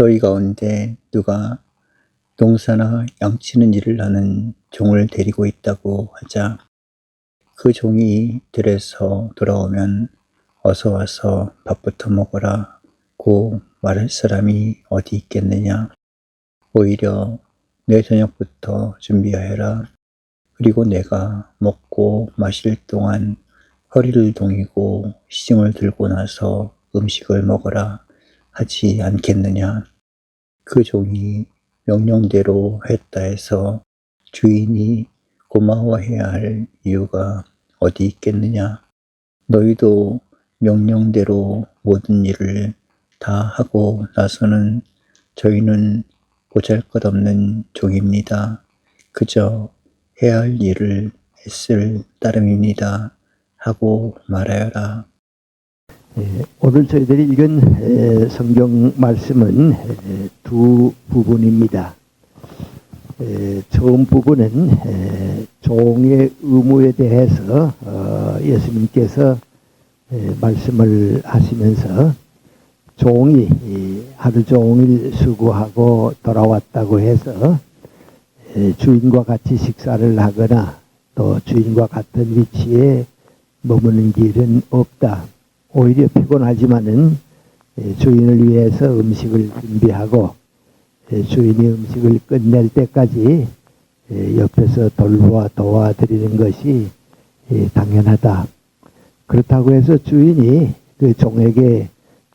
너희 가운데 누가 농사나 양치는 일을 하는 종을 데리고 있다고 하자 그 종이 들에서 돌아오면 어서 와서 밥부터 먹어라 고 말할 사람이 어디 있겠느냐. 오히려 내 저녁부터 준비하여라. 그리고 내가 먹고 마실 동안 허리를 동이고 시중을 들고 나서 음식을 먹어라 하지 않겠느냐. 그 종이 명령대로 했다 해서 주인이 고마워해야 할 이유가 어디 있겠느냐. 너희도 명령대로 모든 일을 다 하고 나서는 저희는 보잘것없는 종입니다. 그저 해야 할 일을 했을 따름입니다. 하고 말하여라. 오늘 저희들이 읽은 성경 말씀은 두 부분입니다. 처음 부분은 종의 의무에 대해서 예수님께서 말씀을 하시면서 종이 하루 종일 수고하고 돌아왔다고 해서 주인과 같이 식사를 하거나 또 주인과 같은 위치에 머무는 길은 없다. 오히려 피곤하지만은 주인을 위해서 음식을 준비하고 주인이 음식을 끝낼 때까지 옆에서 도와드리는 것이 당연하다. 그렇다고 해서 주인이 그 종에게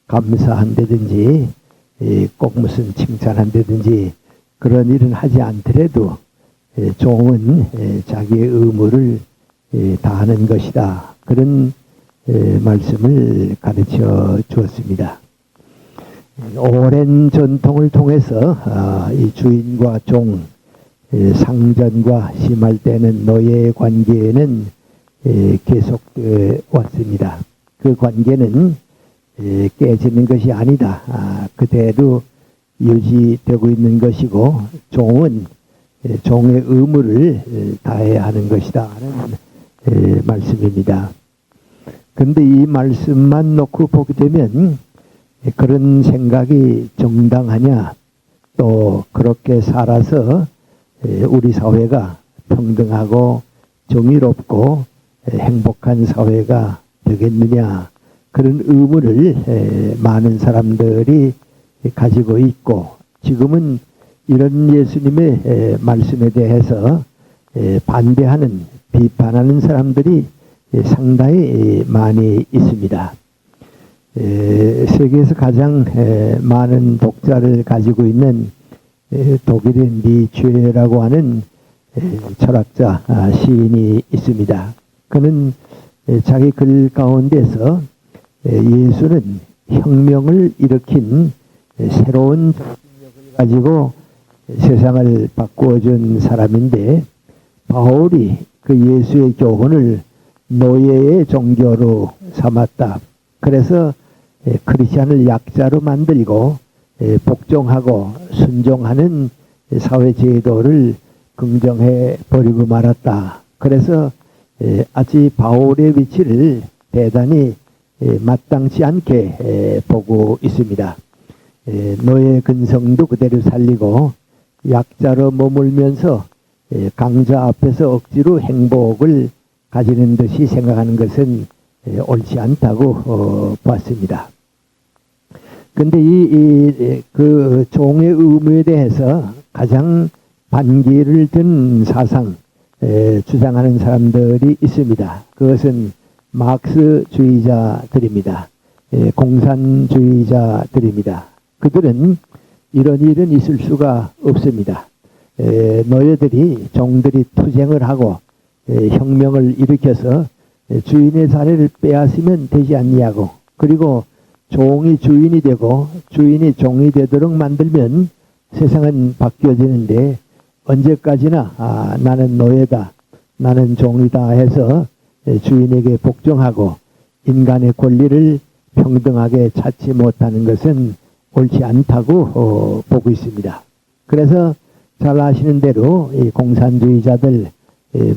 감사한다든지 꼭 무슨 칭찬한다든지 그런 일은 하지 않더라도 종은 자기의 의무를 다하는 것이다. 그런 말씀을 가르쳐 주었습니다. 오랜 전통을 통해서 이 주인과 종, 상전과 심할 때는 노예의 관계는 계속되어 왔습니다. 그 관계는 깨지는 것이 아니다. 그대로 유지되고 있는 것이고 종은 종의 의무를 다해야 하는 것이다 하는 말씀입니다. 그런데 이 말씀만 놓고 보게 되면 그런 생각이 정당하냐, 또 그렇게 살아서 우리 사회가 평등하고 정의롭고 행복한 사회가 되겠느냐, 그런 의문을 많은 사람들이 가지고 있고, 지금은 이런 예수님의 말씀에 대해서 반대하는, 비판하는 사람들이 상당히 많이 있습니다. 세계에서 가장 많은 독자를 가지고 있는 독일의 니체라고 하는 철학자, 시인이 있습니다. 그는 자기 글 가운데서 예수는 혁명을 일으킨 새로운 정신력을 가지고 세상을 바꾸어준 사람인데, 바울이 그 예수의 교훈을 노예의 종교로 삼았다. 그래서 크리스찬을 약자로 만들고 복종하고 순종하는 사회 제도를 긍정해 버리고 말았다. 그래서 아직 바울의 위치를 대단히 마땅치 않게 보고 있습니다. 노예 근성도 그대로 살리고 약자로 머물면서 강자 앞에서 억지로 행복을 가지는 듯이 생각하는 것은 옳지 않다고 봤습니다. 그런데 그 종의 의무에 대해서 가장 반기를 든 사상 주장하는 사람들이 있습니다. 그것은 마크스주의자들입니다. 공산주의자들입니다. 그들은 이런 일은 있을 수가 없습니다. 노예들이, 종들이 투쟁을 하고 혁명을 일으켜서 주인의 자리를 빼앗으면 되지 않냐고, 그리고 종이 주인이 되고 주인이 종이 되도록 만들면 세상은 바뀌어지는데, 언제까지나 나는 노예다, 나는 종이다 해서 주인에게 복종하고 인간의 권리를 평등하게 찾지 못하는 것은 옳지 않다고 보고 있습니다. 그래서 잘 아시는 대로 이 공산주의자들,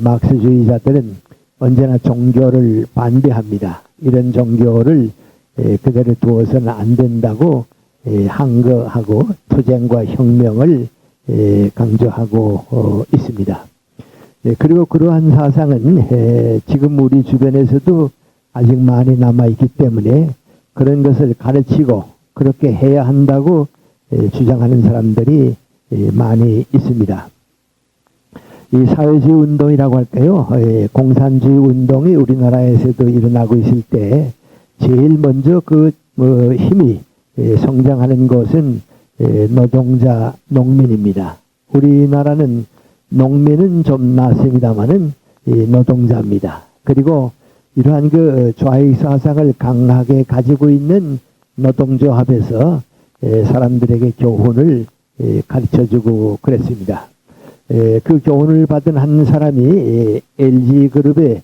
마크스주의자들은 언제나 종교를 반대합니다. 이런 종교를 그대로 두어서는 안 된다고 항거하고 투쟁과 혁명을 강조하고 있습니다. 그리고 그러한 사상은 지금 우리 주변에서도 아직 많이 남아있기 때문에 그런 것을 가르치고 그렇게 해야 한다고 주장하는 사람들이 많이 있습니다. 이 사회주의 운동이라고 할까요? 공산주의 운동이 우리나라에서도 일어나고 있을 때 제일 먼저 그 힘이 성장하는 것은 노동자, 농민입니다. 우리나라는 농민은 좀 낫습니다만은 노동자입니다. 그리고 이러한 그 좌익 사상을 강하게 가지고 있는 노동조합에서 사람들에게 교훈을 가르쳐주고 그랬습니다. 그 교훈을 받은 한 사람이 LG그룹의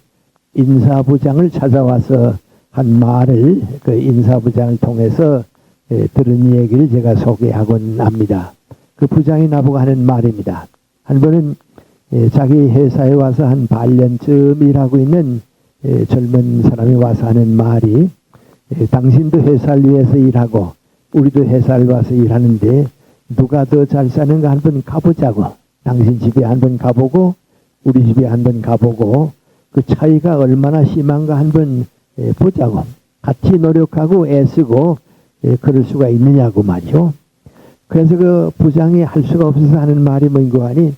인사부장을 찾아와서 한 말을 그 인사부장을 통해서 들은 얘기를 제가 소개하곤 합니다. 그 부장이 나보고 하는 말입니다. 한 번은 자기 회사에 와서 한 반년쯤 일하고 있는 젊은 사람이 와서 하는 말이 당신도 회사를 위해서 일하고 우리도 회사를 와서 일하는데 누가 더 잘 사는가 한번 가보자고. 당신 집에 한번 가보고 우리 집에 한번 가보고 그 차이가 얼마나 심한가 한번 보자고. 같이 노력하고 애쓰고 그럴 수가 있느냐고 말이요. 그래서 그 부장이 할 수가 없어서 하는 말이 뭔고 하니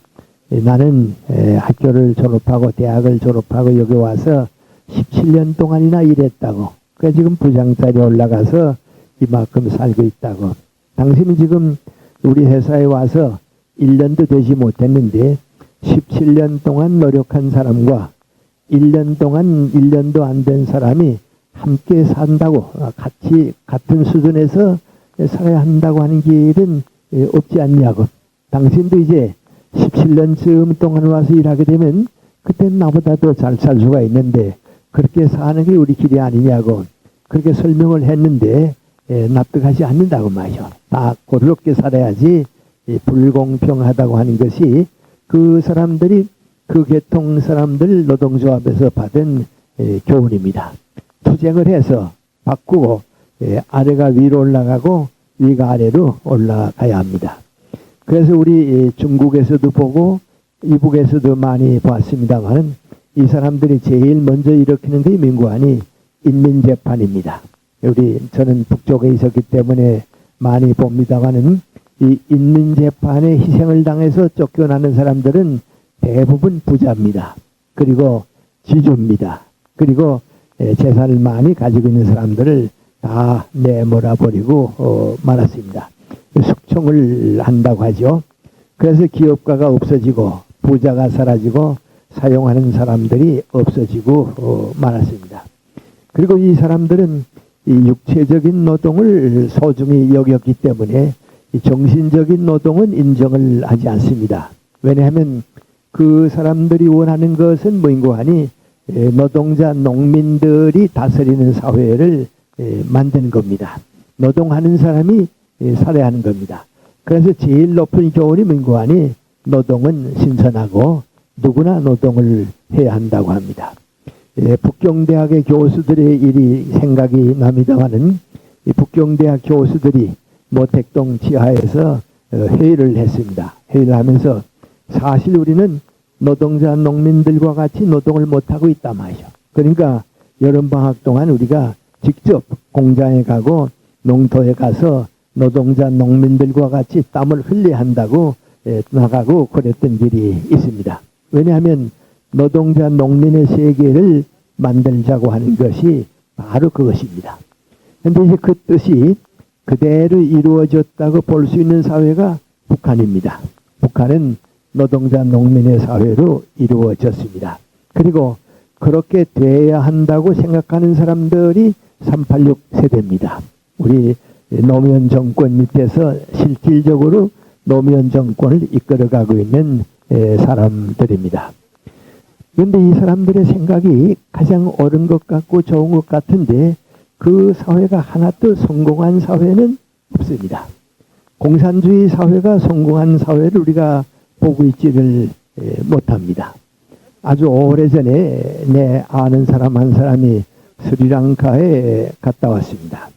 나는 학교를 졸업하고 대학을 졸업하고 여기 와서 17년 동안이나 일했다고. 그래서 지금 부장 자리에 올라가서 이만큼 살고 있다고. 당신은 지금 우리 회사에 와서 1년도 되지 못했는데 17년 동안 노력한 사람과 1년 동안 1년도 안 된 사람이 함께 산다고 같이 같은 수준에서 살아야 한다고 하는 길은 없지 않냐고. 당신도 이제 17년쯤 동안 와서 일하게 되면 그때는 나보다 더 잘 살 수가 있는데 그렇게 사는 게 우리 길이 아니냐고 그렇게 설명을 했는데 납득하지 않는다고 말이죠. 다 고르게 살아야지 불공평하다고 하는 것이 그 사람들이 그 계통 사람들 노동조합에서 받은 교훈입니다. 투쟁을 해서 바꾸고 아래가 위로 올라가고 위가 아래로 올라가야 합니다. 그래서 우리 중국에서도 보고 이북에서도 많이 봤습니다만 이 사람들이 제일 먼저 일으키는 게 민구안이 인민재판입니다. 저는 북쪽에 있었기 때문에 많이 봅니다만은 이 인민재판에 희생을 당해서 쫓겨나는 사람들은 대부분 부자입니다. 그리고 지주입니다. 그리고 재산을 많이 가지고 있는 사람들을 다 내몰아 버리고 말았습니다. 숙청을 한다고 하죠. 그래서 기업가가 없어지고 부자가 사라지고 사용하는 사람들이 없어지고 말았습니다. 그리고 이 사람들은 이 육체적인 노동을 소중히 여겼기 때문에 이 정신적인 노동은 인정을 하지 않습니다. 왜냐하면 그 사람들이 원하는 것은 뭐인고 하니 노동자 농민들이 다스리는 사회를 만드는 겁니다. 노동하는 사람이 살아야 하는 겁니다. 그래서 제일 높은 교훈이 뭔고 하니 노동은 신선하고 누구나 노동을 해야 한다고 합니다. 북경대학의 교수들의 일이 생각이 납니다마는 이 북경대학 교수들이 모택동 지하에서 회의를 했습니다. 회의를 하면서 사실 우리는 노동자 농민들과 같이 노동을 못하고 있단 말이죠. 그러니까 여름방학 동안 우리가 직접 공장에 가고 농토에 가서 노동자 농민들과 같이 땀을 흘려야 한다고 나가고 그랬던 일이 있습니다. 왜냐하면 노동자 농민의 세계를 만들자고 하는 것이 바로 그것입니다. 그런데 이제 그 뜻이 그대로 이루어졌다고 볼 수 있는 사회가 북한입니다. 북한은 노동자 농민의 사회로 이루어졌습니다. 그리고 그렇게 돼야 한다고 생각하는 사람들이 386 세대입니다. 우리 노무현 정권 밑에서 실질적으로 노무현 정권을 이끌어가고 있는 사람들입니다. 그런데 이 사람들의 생각이 가장 옳은 것 같고 좋은 것 같은데 그 사회가 하나도 성공한 사회는 없습니다. 공산주의 사회가 성공한 사회를 우리가 보고 있지를 못합니다. 아주 오래전에 내 아는 사람 한 사람이 스리랑카에 갔다 왔습니다.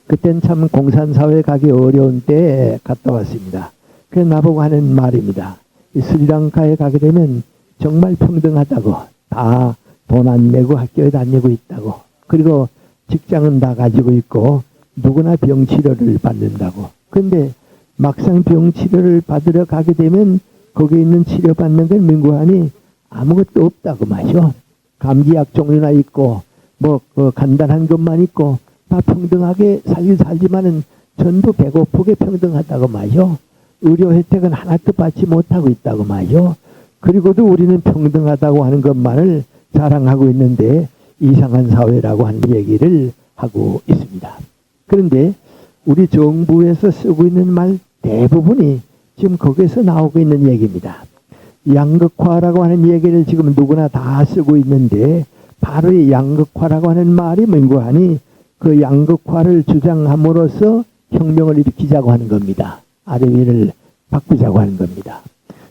그땐 참 공산사회 가기 어려운 때에 갔다 왔습니다. 그래서 나보고 하는 말입니다. 이 스리랑카에 가게 되면 정말 평등하다고, 다 돈 안 내고 학교에 다니고 있다고, 그리고 직장은 다 가지고 있고 누구나 병치료를 받는다고. 근데 막상 병치료를 받으러 가게 되면 거기에 있는 치료받는 건 민구하니 아무것도 없다고 말이죠. 감기약 종류나 있고 그 간단한 것만 있고 다 평등하게 살지만은 전부 배고프게 평등하다고 말이죠. 의료 혜택은 하나도 받지 못하고 있다고 말이죠. 그리고도 우리는 평등하다고 하는 것만을 자랑하고 있는데 이상한 사회라고 하는 얘기를 하고 있습니다. 그런데 우리 정부에서 쓰고 있는 말 대부분이 지금 거기에서 나오고 있는 얘기입니다. 양극화라고 하는 얘기를 지금 누구나 다 쓰고 있는데 바로 이 양극화라고 하는 말이 뭔고 하니 그 양극화를 주장함으로써 혁명을 일으키자고 하는 겁니다. 아래 위를 바꾸자고 하는 겁니다.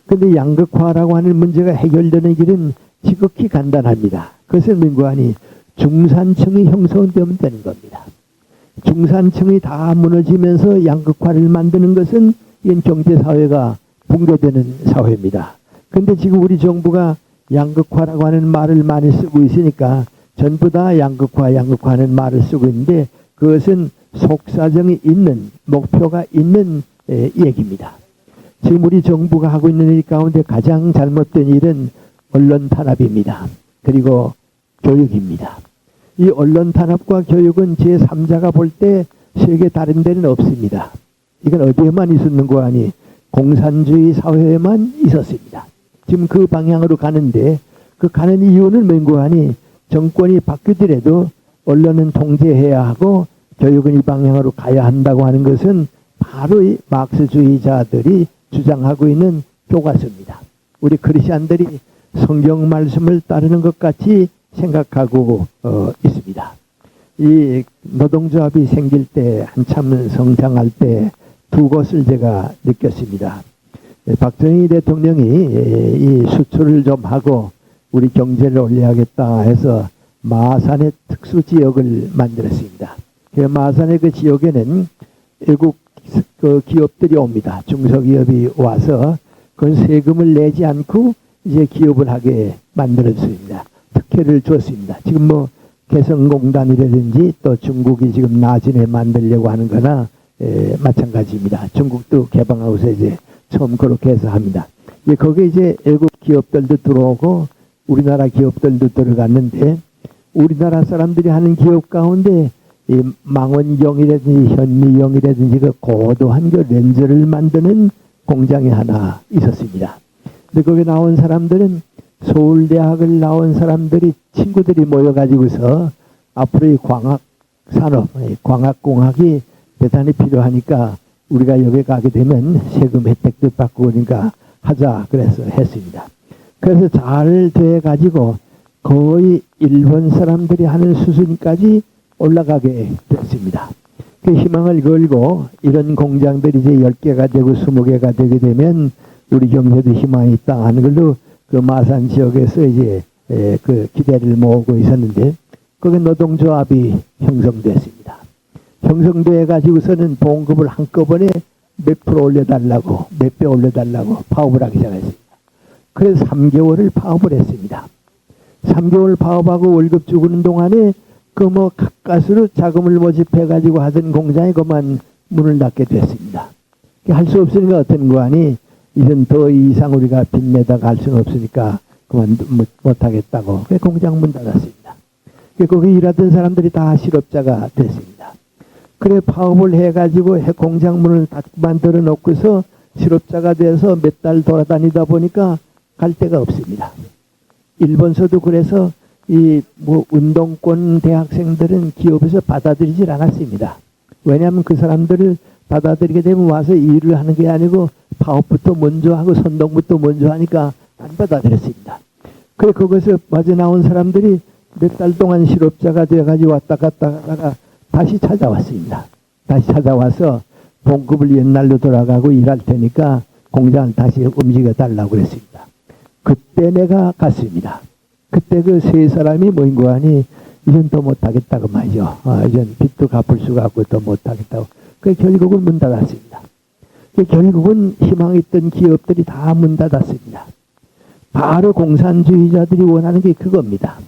그런데 양극화라고 하는 문제가 해결되는 길은 지극히 간단합니다. 그것은 뭔고 하니 중산층이 형성되면 되는 겁니다. 중산층이 다 무너지면서 양극화를 만드는 것은 이건 경제사회가 붕괴되는 사회입니다. 근데 지금 우리 정부가 양극화라고 하는 말을 많이 쓰고 있으니까 전부 다 양극화하는 말을 쓰고 있는데 그것은 속사정이 있는, 목표가 있는 얘기입니다. 지금 우리 정부가 하고 있는 일 가운데 가장 잘못된 일은 언론 탄압입니다. 그리고 교육입니다. 이 언론 탄압과 교육은 제3자가 볼 때 세계 다른 데는 없습니다. 이건 어디에만 있었는 거 아니 공산주의 사회에만 있었습니다. 지금 그 방향으로 가는데 그 가는 이유는 뭔고 하니 정권이 바뀌더라도 언론은 통제해야 하고 교육은 이 방향으로 가야 한다고 하는 것은 바로 이 막스주의자들이 주장하고 있는 교과서입니다. 우리 크리스찬들이 성경 말씀을 따르는 것 같이 생각하고 있습니다. 이 노동조합이 생길 때 한참 성장할 때 두 것을 제가 느꼈습니다. 박정희 대통령이 이 수출을 좀 하고 우리 경제를 올려야겠다 해서 마산의 특수지역을 만들었습니다. 그 마산의 그 지역에는 외국 그 기업들이 옵니다. 중소기업이 와서 그 세금을 내지 않고 이제 기업을 하게 만들었습니다. 특혜를 줬습니다. 지금 뭐 개성공단이라든지 또 중국이 지금 나진에 만들려고 하는 거나 마찬가지입니다. 중국도 개방하고서 이제 처음 그렇게 해서 합니다. 거기에 이제 외국 기업들도 들어오고 우리나라 기업들도 들어갔는데 우리나라 사람들이 하는 기업 가운데 이 망원경이라든지 현미경이라든지 그 고도한 그 렌즈를 만드는 공장이 하나 있었습니다. 근데 거기 나온 사람들은 서울대학을 나온 사람들이 친구들이 모여가지고서 앞으로 이 광학산업, 광학공학이 대단히 필요하니까 우리가 여기 가게 되면 세금 혜택도 받고 그러니까 하자 그래서 했습니다. 그래서 잘 돼가지고 거의 일본 사람들이 하는 수준까지 올라가게 됐습니다. 그 희망을 걸고 이런 공장들이 이제 10개가 되고 20개가 되게 되면 우리 경제도 희망이 있다 하는 걸로 그 마산 지역에서 이제 그 기대를 모으고 있었는데 거기 노동조합이 형성됐습니다. 형성돼 가지고서는 봉급을 한꺼번에 몇 프로 올려달라고 몇 배 올려달라고 파업을 하기 시작했습니다. 그래서 3개월을 파업을 했습니다. 3개월 파업하고 월급 주는 동안에 그 뭐 가까스로 자금을 모집해 가지고 하던 공장이 그만 문을 닫게 됐습니다. 할 수 없으니까 어떤 거 아니 이젠 더 이상 우리가 빚내다 갈 수는 없으니까 그만 못하겠다고 그 공장 문 닫았습니다. 거기 일하던 사람들이 다 실업자가 됐습니다. 그래 파업을 해가지고 공장 문을 닫고 만들어 놓고서 실업자가 돼서 몇 달 돌아다니다 보니까 갈 데가 없습니다. 일본서도 그래서 이 뭐 운동권 대학생들은 기업에서 받아들이질 않았습니다. 왜냐하면 그 사람들을 받아들이게 되면 와서 일을 하는 게 아니고 파업부터 먼저 하고 선동부터 먼저 하니까 안 받아들였습니다. 그래 거기서 빠져나온 사람들이 몇 달 동안 실업자가 되어가지고 왔다 갔다 하다가 다시 찾아왔습니다. 다시 찾아와서 봉급을 옛날로 돌아가고 일할 테니까 공장을 다시 움직여 달라고 그랬습니다. 그때 내가 갔습니다. 그때 그 세 사람이 뭐인 거 아니 이젠 더 못하겠다고 말이죠. 이젠 빚도 갚을 수가 없고 더 못하겠다고. 그 결국은 문 닫았습니다. 결국은 희망이 있던 기업들이 다 문 닫았습니다. 바로 공산주의자들이 원하는 게 그겁니다.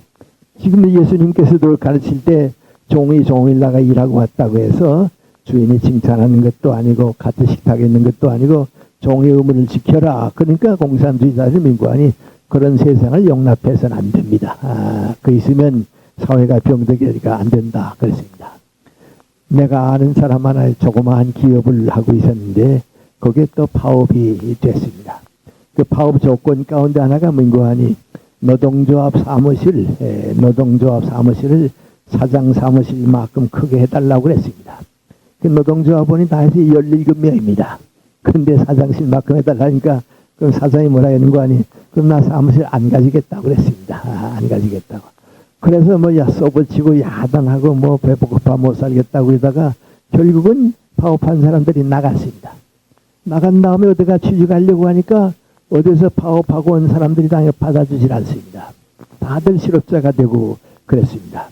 지금 예수님께서도 가르칠 때 종이 종일 나가 일하고 왔다고 해서 주인이 칭찬하는 것도 아니고 같은 식탁에 있는 것도 아니고 종의 의무를 지켜라. 그러니까 공산주의자들 민관이 그런 세상을 용납해서는 안 됩니다. 그 있으면 사회가 병들기가 안 된다. 그랬습니다. 내가 아는 사람 하나의 조그마한 기업을 하고 있었는데 거기에 또 파업이 됐습니다. 그 파업 조건 가운데 하나가 민관이 노동조합 사무실을 사장 사무실만큼 크게 해달라고 그랬습니다. 그 노동조합원이 다 해서 17명입니다. 그런데 사장실만큼 해달라니까 그럼 사장이 뭐라 하는 거 아니? 그럼 나 사무실 안 가지겠다고 그랬습니다. 안 가지겠다고. 그래서 쏘붙이고 야단하고 배고파 못 살겠다고 그러다가 결국은 파업한 사람들이 나갔습니다. 나간 다음에 어디가 취직하려고 하니까 어디서 파업하고 온 사람들이 다 받아주질 않습니다. 다들 실업자가 되고 그랬습니다.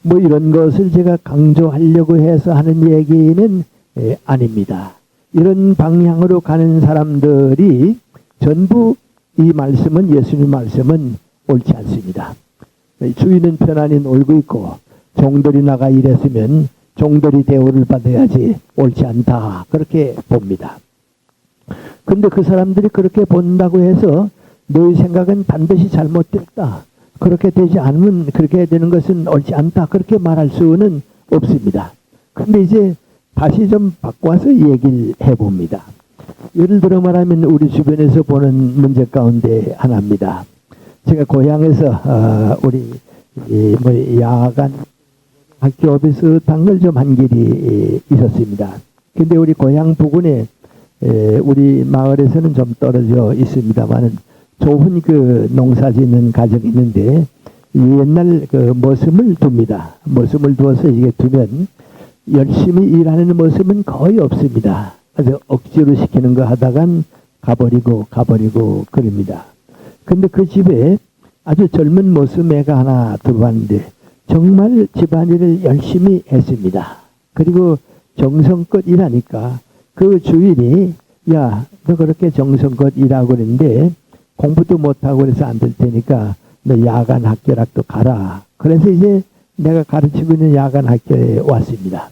이런 것을 제가 강조하려고 해서 하는 얘기는 아닙니다. 이런 방향으로 가는 사람들이 전부 이 말씀은 예수님 말씀은 옳지 않습니다. 주인은 편안히 놀고 있고 종들이 나가 일했으면 종들이 대우를 받아야지 옳지 않다. 그렇게 봅니다. 근데 그 사람들이 그렇게 본다고 해서 너희 생각은 반드시 잘못됐다. 그렇게 되지 않으면 그렇게 되는 것은 옳지 않다. 그렇게 말할 수는 없습니다. 근데 이제 다시 좀 바꿔서 얘기를 해봅니다. 예를 들어 말하면 우리 주변에서 보는 문제 가운데 하나입니다. 제가 고향에서 우리 야간 학교 비슷한 좀 한 길이 있었습니다. 근데 우리 고향 부근에 우리 마을에서는 좀 떨어져 있습니다만은 좋은 그 농사 짓는 가정이 있는데 옛날 그 머슴을 둡니다. 머슴을 두어서 이게 두면 열심히 일하는 모습은 거의 없습니다. 아주 억지로 시키는 거 하다간 가버리고 그럽니다. 근데 그 집에 아주 젊은 머슴 애가 하나 들어왔는데 정말 집안일을 열심히 했습니다. 그리고 정성껏 일하니까 그 주인이 야, 너 그렇게 정성껏 일하고 그러는데 공부도 못하고 그래서 안 될 테니까 너 야간 학교락도 가라. 그래서 이제 내가 가르치고 있는 야간 학교에 왔습니다.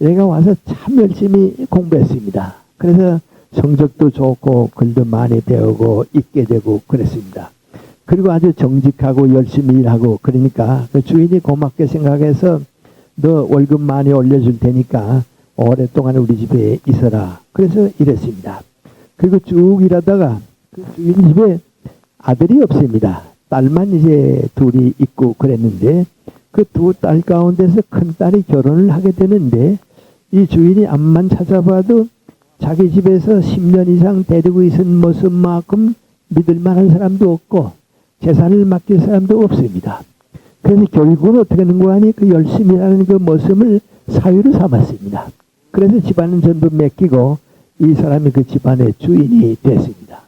얘가 와서 참 열심히 공부했습니다. 그래서 성적도 좋고 글도 많이 배우고 읽게 되고 그랬습니다. 그리고 아주 정직하고 열심히 일하고 그러니까 그 주인이 고맙게 생각해서 너 월급 많이 올려줄 테니까 오랫동안 우리 집에 있어라. 그래서 이랬습니다. 그리고 쭉 일하다가 그 주인 집에 아들이 없습니다. 딸만 이제 둘이 있고 그랬는데 그 두 딸 가운데서 큰 딸이 결혼을 하게 되는데 이 주인이 앞만 찾아봐도 자기 집에서 10년 이상 데리고 있은 모습만큼 믿을 만한 사람도 없고 재산을 맡길 사람도 없습니다. 그래서 결국은 어떻게 하는 거 아니 그 열심히 하는 그 모습을 사유로 삼았습니다. 그래서 집안은 전부 맡기고 이 사람이 그 집안의 주인이 됐습니다.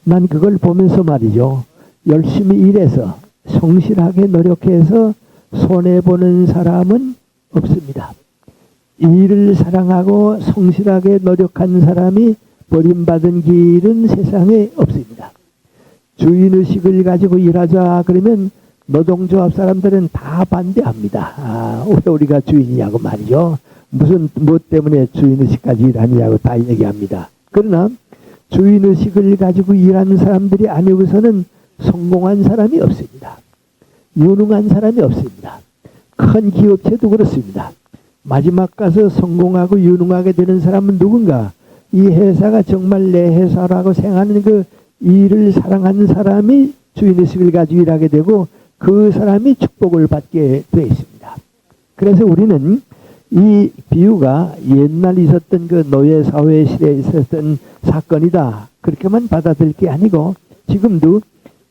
난 그걸 보면서 말이죠. 열심히 일해서 성실하게 노력해서 손해보는 사람은 없습니다. 일을 사랑하고 성실하게 노력한 사람이 버림받은 길은 세상에 없습니다. 주인의식을 가지고 일하자 그러면 노동조합 사람들은 다 반대합니다. 왜 우리가 주인이냐고 말이죠. 무엇 때문에 주인의식까지 일하느냐고 다 얘기합니다. 그러나 주인의식을 가지고 일하는 사람들이 아니고서는 성공한 사람이 없습니다. 유능한 사람이 없습니다. 큰 기업체도 그렇습니다. 마지막 가서 성공하고 유능하게 되는 사람은 누군가? 이 회사가 정말 내 회사라고 생각하는 그 일을 사랑하는 사람이 주인의식을 가지고 일하게 되고 그 사람이 축복을 받게 되어 있습니다. 그래서 우리는 이 비유가 옛날 있었던 그 노예사회 시대에 있었던 사건이다. 그렇게만 받아들일 게 아니고 지금도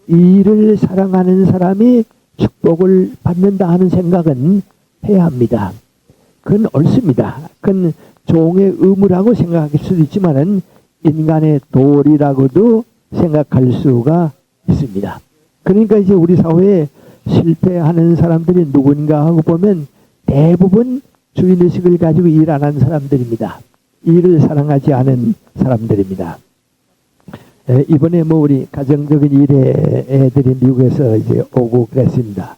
일을 사랑하는 사람이 축복을 받는다 하는 생각은 해야 합니다. 그건 옳습니다. 그건 종의 의무라고 생각할 수도 있지만은 인간의 도리라고도 생각할 수가 있습니다. 그러니까 이제 우리 사회에 실패하는 사람들이 누군가 하고 보면 대부분 주인의식을 가지고 일 안 하는 사람들입니다. 일을 사랑하지 않은 사람들입니다. 이번에 뭐 우리 가정적인 일에 애들이 미국에서 이제 오고 그랬습니다.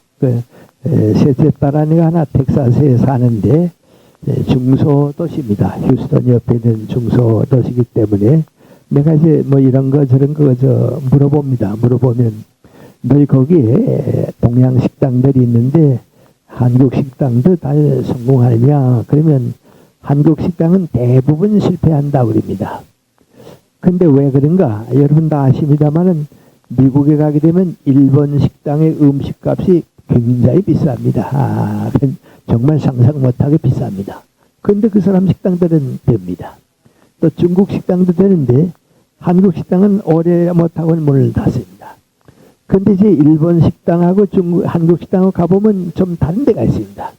셋째 딸아이가 하나 텍사스에 사는데 중소도시입니다. 휴스턴 옆에 있는 중소도시이기 때문에 내가 이제 뭐 이런 거 저런 거 물어봅니다. 물어보면 너희 거기에 동양 식당들이 있는데 한국 식당도 잘 성공하느냐? 그러면 한국 식당은 대부분 실패한다고 그럽니다. 근데 왜 그런가? 여러분 다 아십니다만은 미국에 가게 되면 일본 식당의 음식값이 굉장히 비쌉니다. 정말 상상 못하게 비쌉니다. 근데 그 사람 식당들은 됩니다. 또 중국 식당도 되는데 한국 식당은 오래 못하고 문을 닫습니다. 근데 이제 일본 식당하고 한국 식당하고 가보면 좀 다른 데가 있습니다.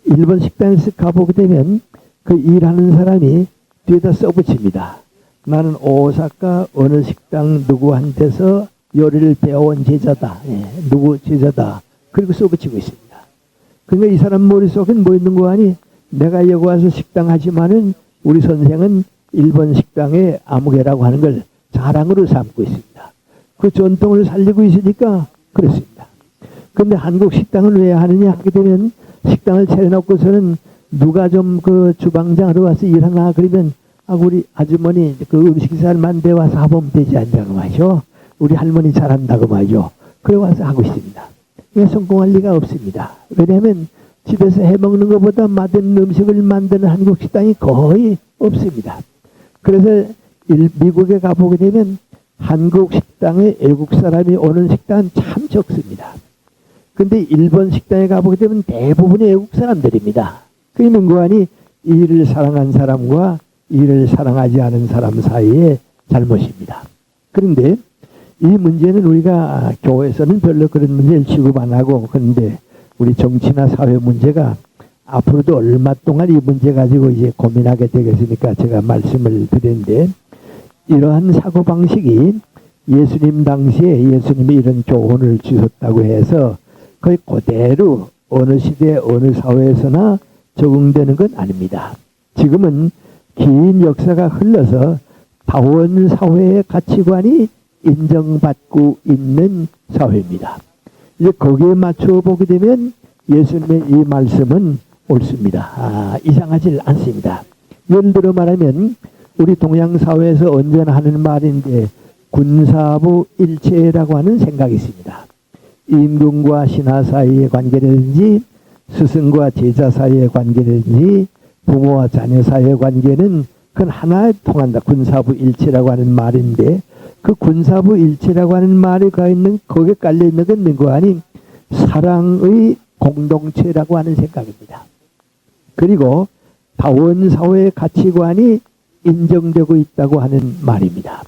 일본 식당에서 가보게 되면 그 일하는 사람이 뒤에다 써붙입니다. 나는 오사카 어느 식당 누구한테서 요리를 배워온 제자다. 누구 제자다. 그리고 써붙이고 있습니다. 그러니까 이 사람 머릿속엔 뭐 있는 거 아니? 내가 여기 와서 식당 하지만은 우리 선생은 일본 식당의 아무개라고 하는 걸 자랑으로 삼고 있습니다. 그 전통을 살리고 있으니까 그렇습니다. 근데 한국 식당을 왜 하느냐 하게 되면 식당을 차려놓고서는 누가 좀 그 주방장으로 와서 일하나 그러면 우리 아주머니 그 음식살만 배워서 하면 되지 않냐고 말이죠. 우리 할머니 잘한다고 말이죠. 그래 와서 하고 있습니다. 이게 성공할 리가 없습니다. 왜냐하면 집에서 해먹는 것보다 맛있는 음식을 만드는 한국 식당이 거의 없습니다. 그래서 미국에 가보게 되면 한국 식당에 외국 사람이 오는 식당은 참 적습니다. 근데 일본 식당에 가보게 되면 대부분이 외국 사람들입니다. 그 있는 거 아니 일을 사랑한 사람과 일을 사랑하지 않은 사람 사이의 잘못입니다. 그런데 이 문제는 우리가 교회에서는 별로 그런 문제를 취급 안 하고 그런데 우리 정치나 사회 문제가 앞으로도 얼마 동안 이 문제 가지고 이제 고민하게 되겠으니까 제가 말씀을 드리는데 이러한 사고방식이 예수님 당시에 예수님이 이런 교훈을 주셨다고 해서 거의 그대로 어느 시대 어느 사회에서나 적용되는 건 아닙니다. 지금은 긴 역사가 흘러서 다원 사회의 가치관이 인정받고 있는 사회입니다. 이제 거기에 맞춰 보게 되면 예수님의 이 말씀은 옳습니다. 이상하지 않습니다. 예를 들어 말하면 우리 동양 사회에서 언제나 하는 말인데 군사부 일체라고 하는 생각이 있습니다. 임금과 신하 사이의 관계라든지 스승과 제자 사이의 관계라든지 부모와 자녀 사이의 관계는 그건 하나에 통한다. 군사부 일체라고 하는 말인데 그 군사부 일체라고 하는 말이 거기에 깔려있는 건 있는 거 아닌 사랑의 공동체라고 하는 생각입니다. 그리고 다원사회의 가치관이 인정되고 있다고 하는 말입니다.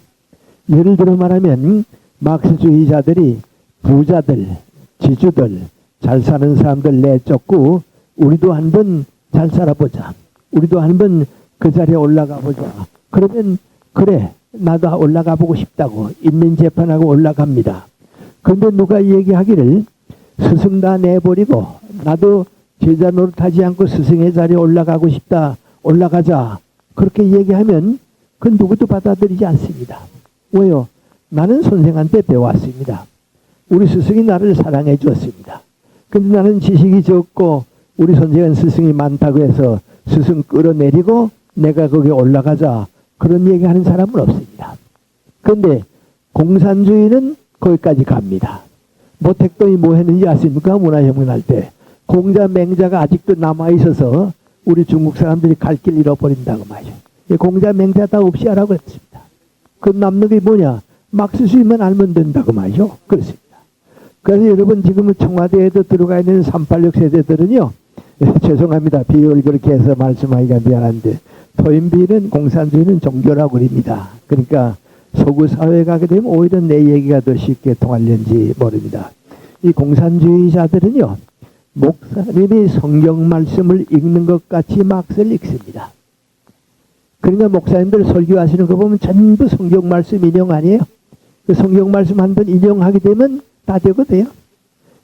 예를 들어 말하면 막스주의자들이 부자들, 지주들, 잘 사는 사람들 내쫓고 우리도 한번 잘 살아보자. 우리도 한번 그 자리에 올라가 보자. 그러면 그래 나도 올라가 보고 싶다고 인민재판하고 올라갑니다. 그런데 누가 얘기하기를 스승 다 내버리고 나도 제자 노릇하지 않고 스승의 자리에 올라가고 싶다. 올라가자. 그렇게 얘기하면 그건 누구도 받아들이지 않습니다. 왜요? 나는 선생한테 배웠습니다. 우리 스승이 나를 사랑해 주었습니다. 근데 나는 지식이 적고 우리 선생은 스승이 많다고 해서 스승 끌어내리고 내가 거기에 올라가자. 그런 얘기하는 사람은 없습니다. 그런데 공산주의는 거기까지 갑니다. 모택동이 뭐 했는지 아십니까? 문화혁명 할 때. 공자 맹자가 아직도 남아있어서 우리 중국 사람들이 갈 길 잃어버린다고 말이죠. 공자 맹자 다 없이 하라고 했습니다. 그 남는 게 뭐냐? 막스주의만 알면 된다고 말이죠. 그렇습니다. 그래서 여러분 지금 청와대에도 들어가 있는 386 세대들은요. 죄송합니다. 비유를 그렇게 해서 말씀하기가 미안한데 토인비는 공산주의는 종교라고 그럽니다. 그러니까 서구 사회에 가게 되면 오히려 내 얘기가 더 쉽게 통할는지 모릅니다. 이 공산주의자들은요. 목사님이 성경 말씀을 읽는 것 같이 막스를 읽습니다. 그러니까 목사님들 설교하시는 거 보면 전부 성경 말씀 인용 아니에요? 그 성경 말씀 한 번 인용하게 되면 다 되거든요.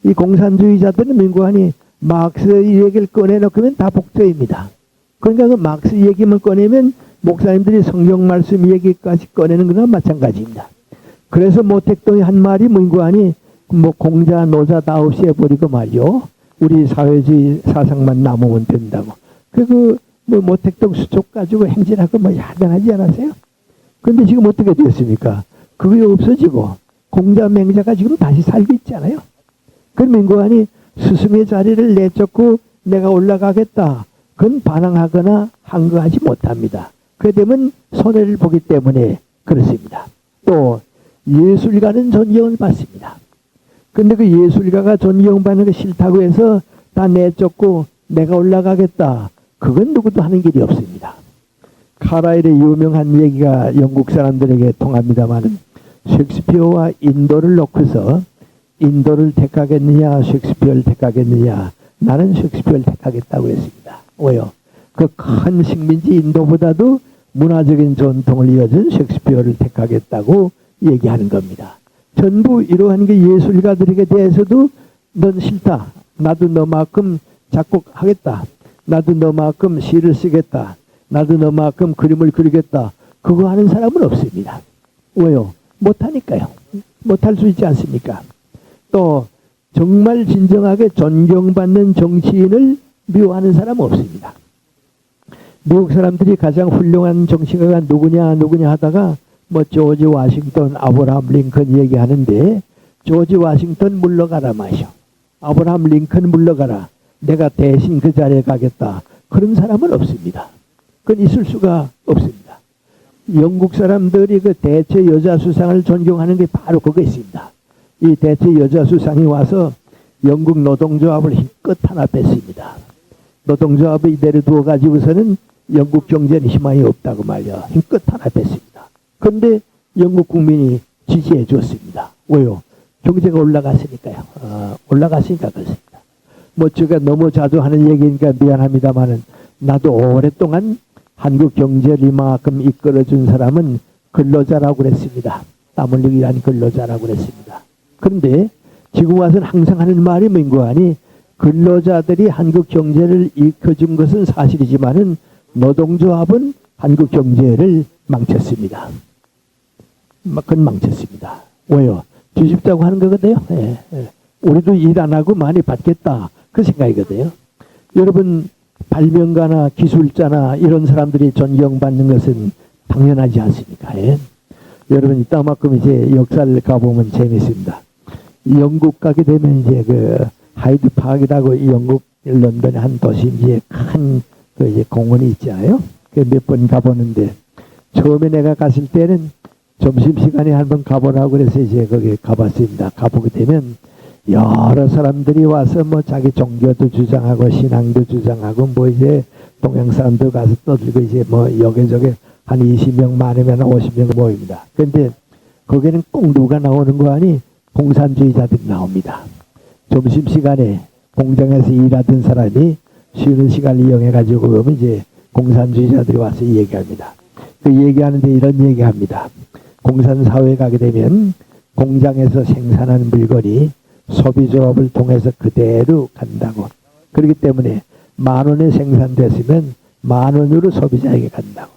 이 공산주의자들은 민구안이 막스 얘기를 꺼내놓으면 다 복조입니다. 그러니까 그 막스 얘기만 꺼내면 목사님들이 성경 말씀 얘기까지 꺼내는 거나 마찬가지입니다. 그래서 모택동이 한 말이 민구안이 뭐 공자 노자 다 없이 해버리고 말이요. 우리 사회주의 사상만 남으면 된다고. 뭐 모택동 수족 가지고 행진하고 뭐 야단하지 않았어요? 근데 지금 어떻게 됐습니까? 그게 없어지고 공자 맹자가 지금 다시 살고 있잖아요. 그럼 민구안이 스승의 자리를 내쫓고 내가 올라가겠다. 그건 반항하거나 항거하지 못합니다. 그래 되면 손해를 보기 때문에 그렇습니다. 또 예술가는 존경을 받습니다. 근데 그 예술가가 존경받는 게 싫다고 해서 다 내쫓고 내가 올라가겠다. 그건 누구도 하는 길이 없습니다. 카라일의 유명한 얘기가 영국 사람들에게 통합니다만 셰익스피어와 인도를 놓고서 인도를 택하겠느냐 셰익스피어를 택하겠느냐 나는 셰익스피어를 택하겠다고 했습니다. 왜요? 그 큰 식민지 인도보다도 문화적인 전통을 이어준 셰익스피어를 택하겠다고 얘기하는 겁니다. 전부 이러한 게 예술가들에게 대해서도 넌 싫다. 나도 너만큼 작곡하겠다. 나도 너만큼 시를 쓰겠다. 나도 너만큼 그림을 그리겠다. 그거 하는 사람은 없습니다. 왜요? 못하니까요. 못할 수 있지 않습니까? 또 정말 진정하게 존경받는 정치인을 미워하는 사람은 없습니다. 미국 사람들이 가장 훌륭한 정치가가 누구냐 하다가 뭐 조지 워싱턴, 아브라함 링컨 얘기하는데 조지 워싱턴 물러가라 마셔. 아브라함 링컨 물러가라. 내가 대신 그 자리에 가겠다. 그런 사람은 없습니다. 그건 있을 수가 없습니다. 영국 사람들이 그 대체 여자 수상을 존경하는 게 바로 그거 있습니다. 이 대체 여자 수상이 와서 영국 노동조합을 힘껏 하나 뺐습니다. 노동조합을 이대로 두어가지고서는 영국 경제는 희망이 없다고 말이야. 힘껏 하나 뺐습니다. 그런데 영국 국민이 지지해 줬습니다. 왜요? 경제가 올라갔으니까요. 올라갔으니까 그렇습니다. 뭐 제가 너무 자주 하는 얘기니까 미안합니다만은 나도 오랫동안 한국 경제를 이만큼 이끌어준 사람은 근로자라고 그랬습니다. 땀 흘리기 위한 근로자라고 그랬습니다. 그런데 지금 와서는 항상 하는 말이 민구안이 근로자들이 한국 경제를 이끌어준 것은 사실이지만은 노동조합은 한국 경제를 망쳤습니다. 그건 망쳤습니다. 왜요? 뒤집자고 하는 거거든요. 예, 예. 우리도 일 안 하고 많이 받겠다. 그 생각이거든요. 여러분 발명가나 기술자나 이런 사람들이 존경받는 것은 당연하지 않습니까? 예? 여러분 이따만큼 이제 역사를 가보면 재밌습니다. 영국 가게 되면 이제 그 하이드 파크라고 영국 런던의 한 도시에 큰 그 이제 공원이 있잖아요. 그 몇 번 가보는데 처음에 내가 갔을 때는 점심시간에 한번 가보라고 그래서 이제 거기 가봤습니다. 가보게 되면 여러 사람들이 와서 뭐 자기 종교도 주장하고 신앙도 주장하고 뭐 이제 동양 사람들 가서 떠들고 이제 뭐 여기저기 한 20명 많으면 50명 모입니다. 그런데 거기는 꼭 누가 나오는 거 아니? 공산주의자들이 나옵니다. 점심시간에 공장에서 일하던 사람이 쉬는 시간을 이용해가지고 그러면 이제 공산주의자들이 와서 얘기합니다. 그 얘기하는데 이런 얘기합니다. 공산사회에 가게 되면 공장에서 생산한 물건이 소비조합을 통해서 그대로 간다고. 그렇기 때문에 10,000원에 생산됐으면 10,000원으로 소비자에게 간다고.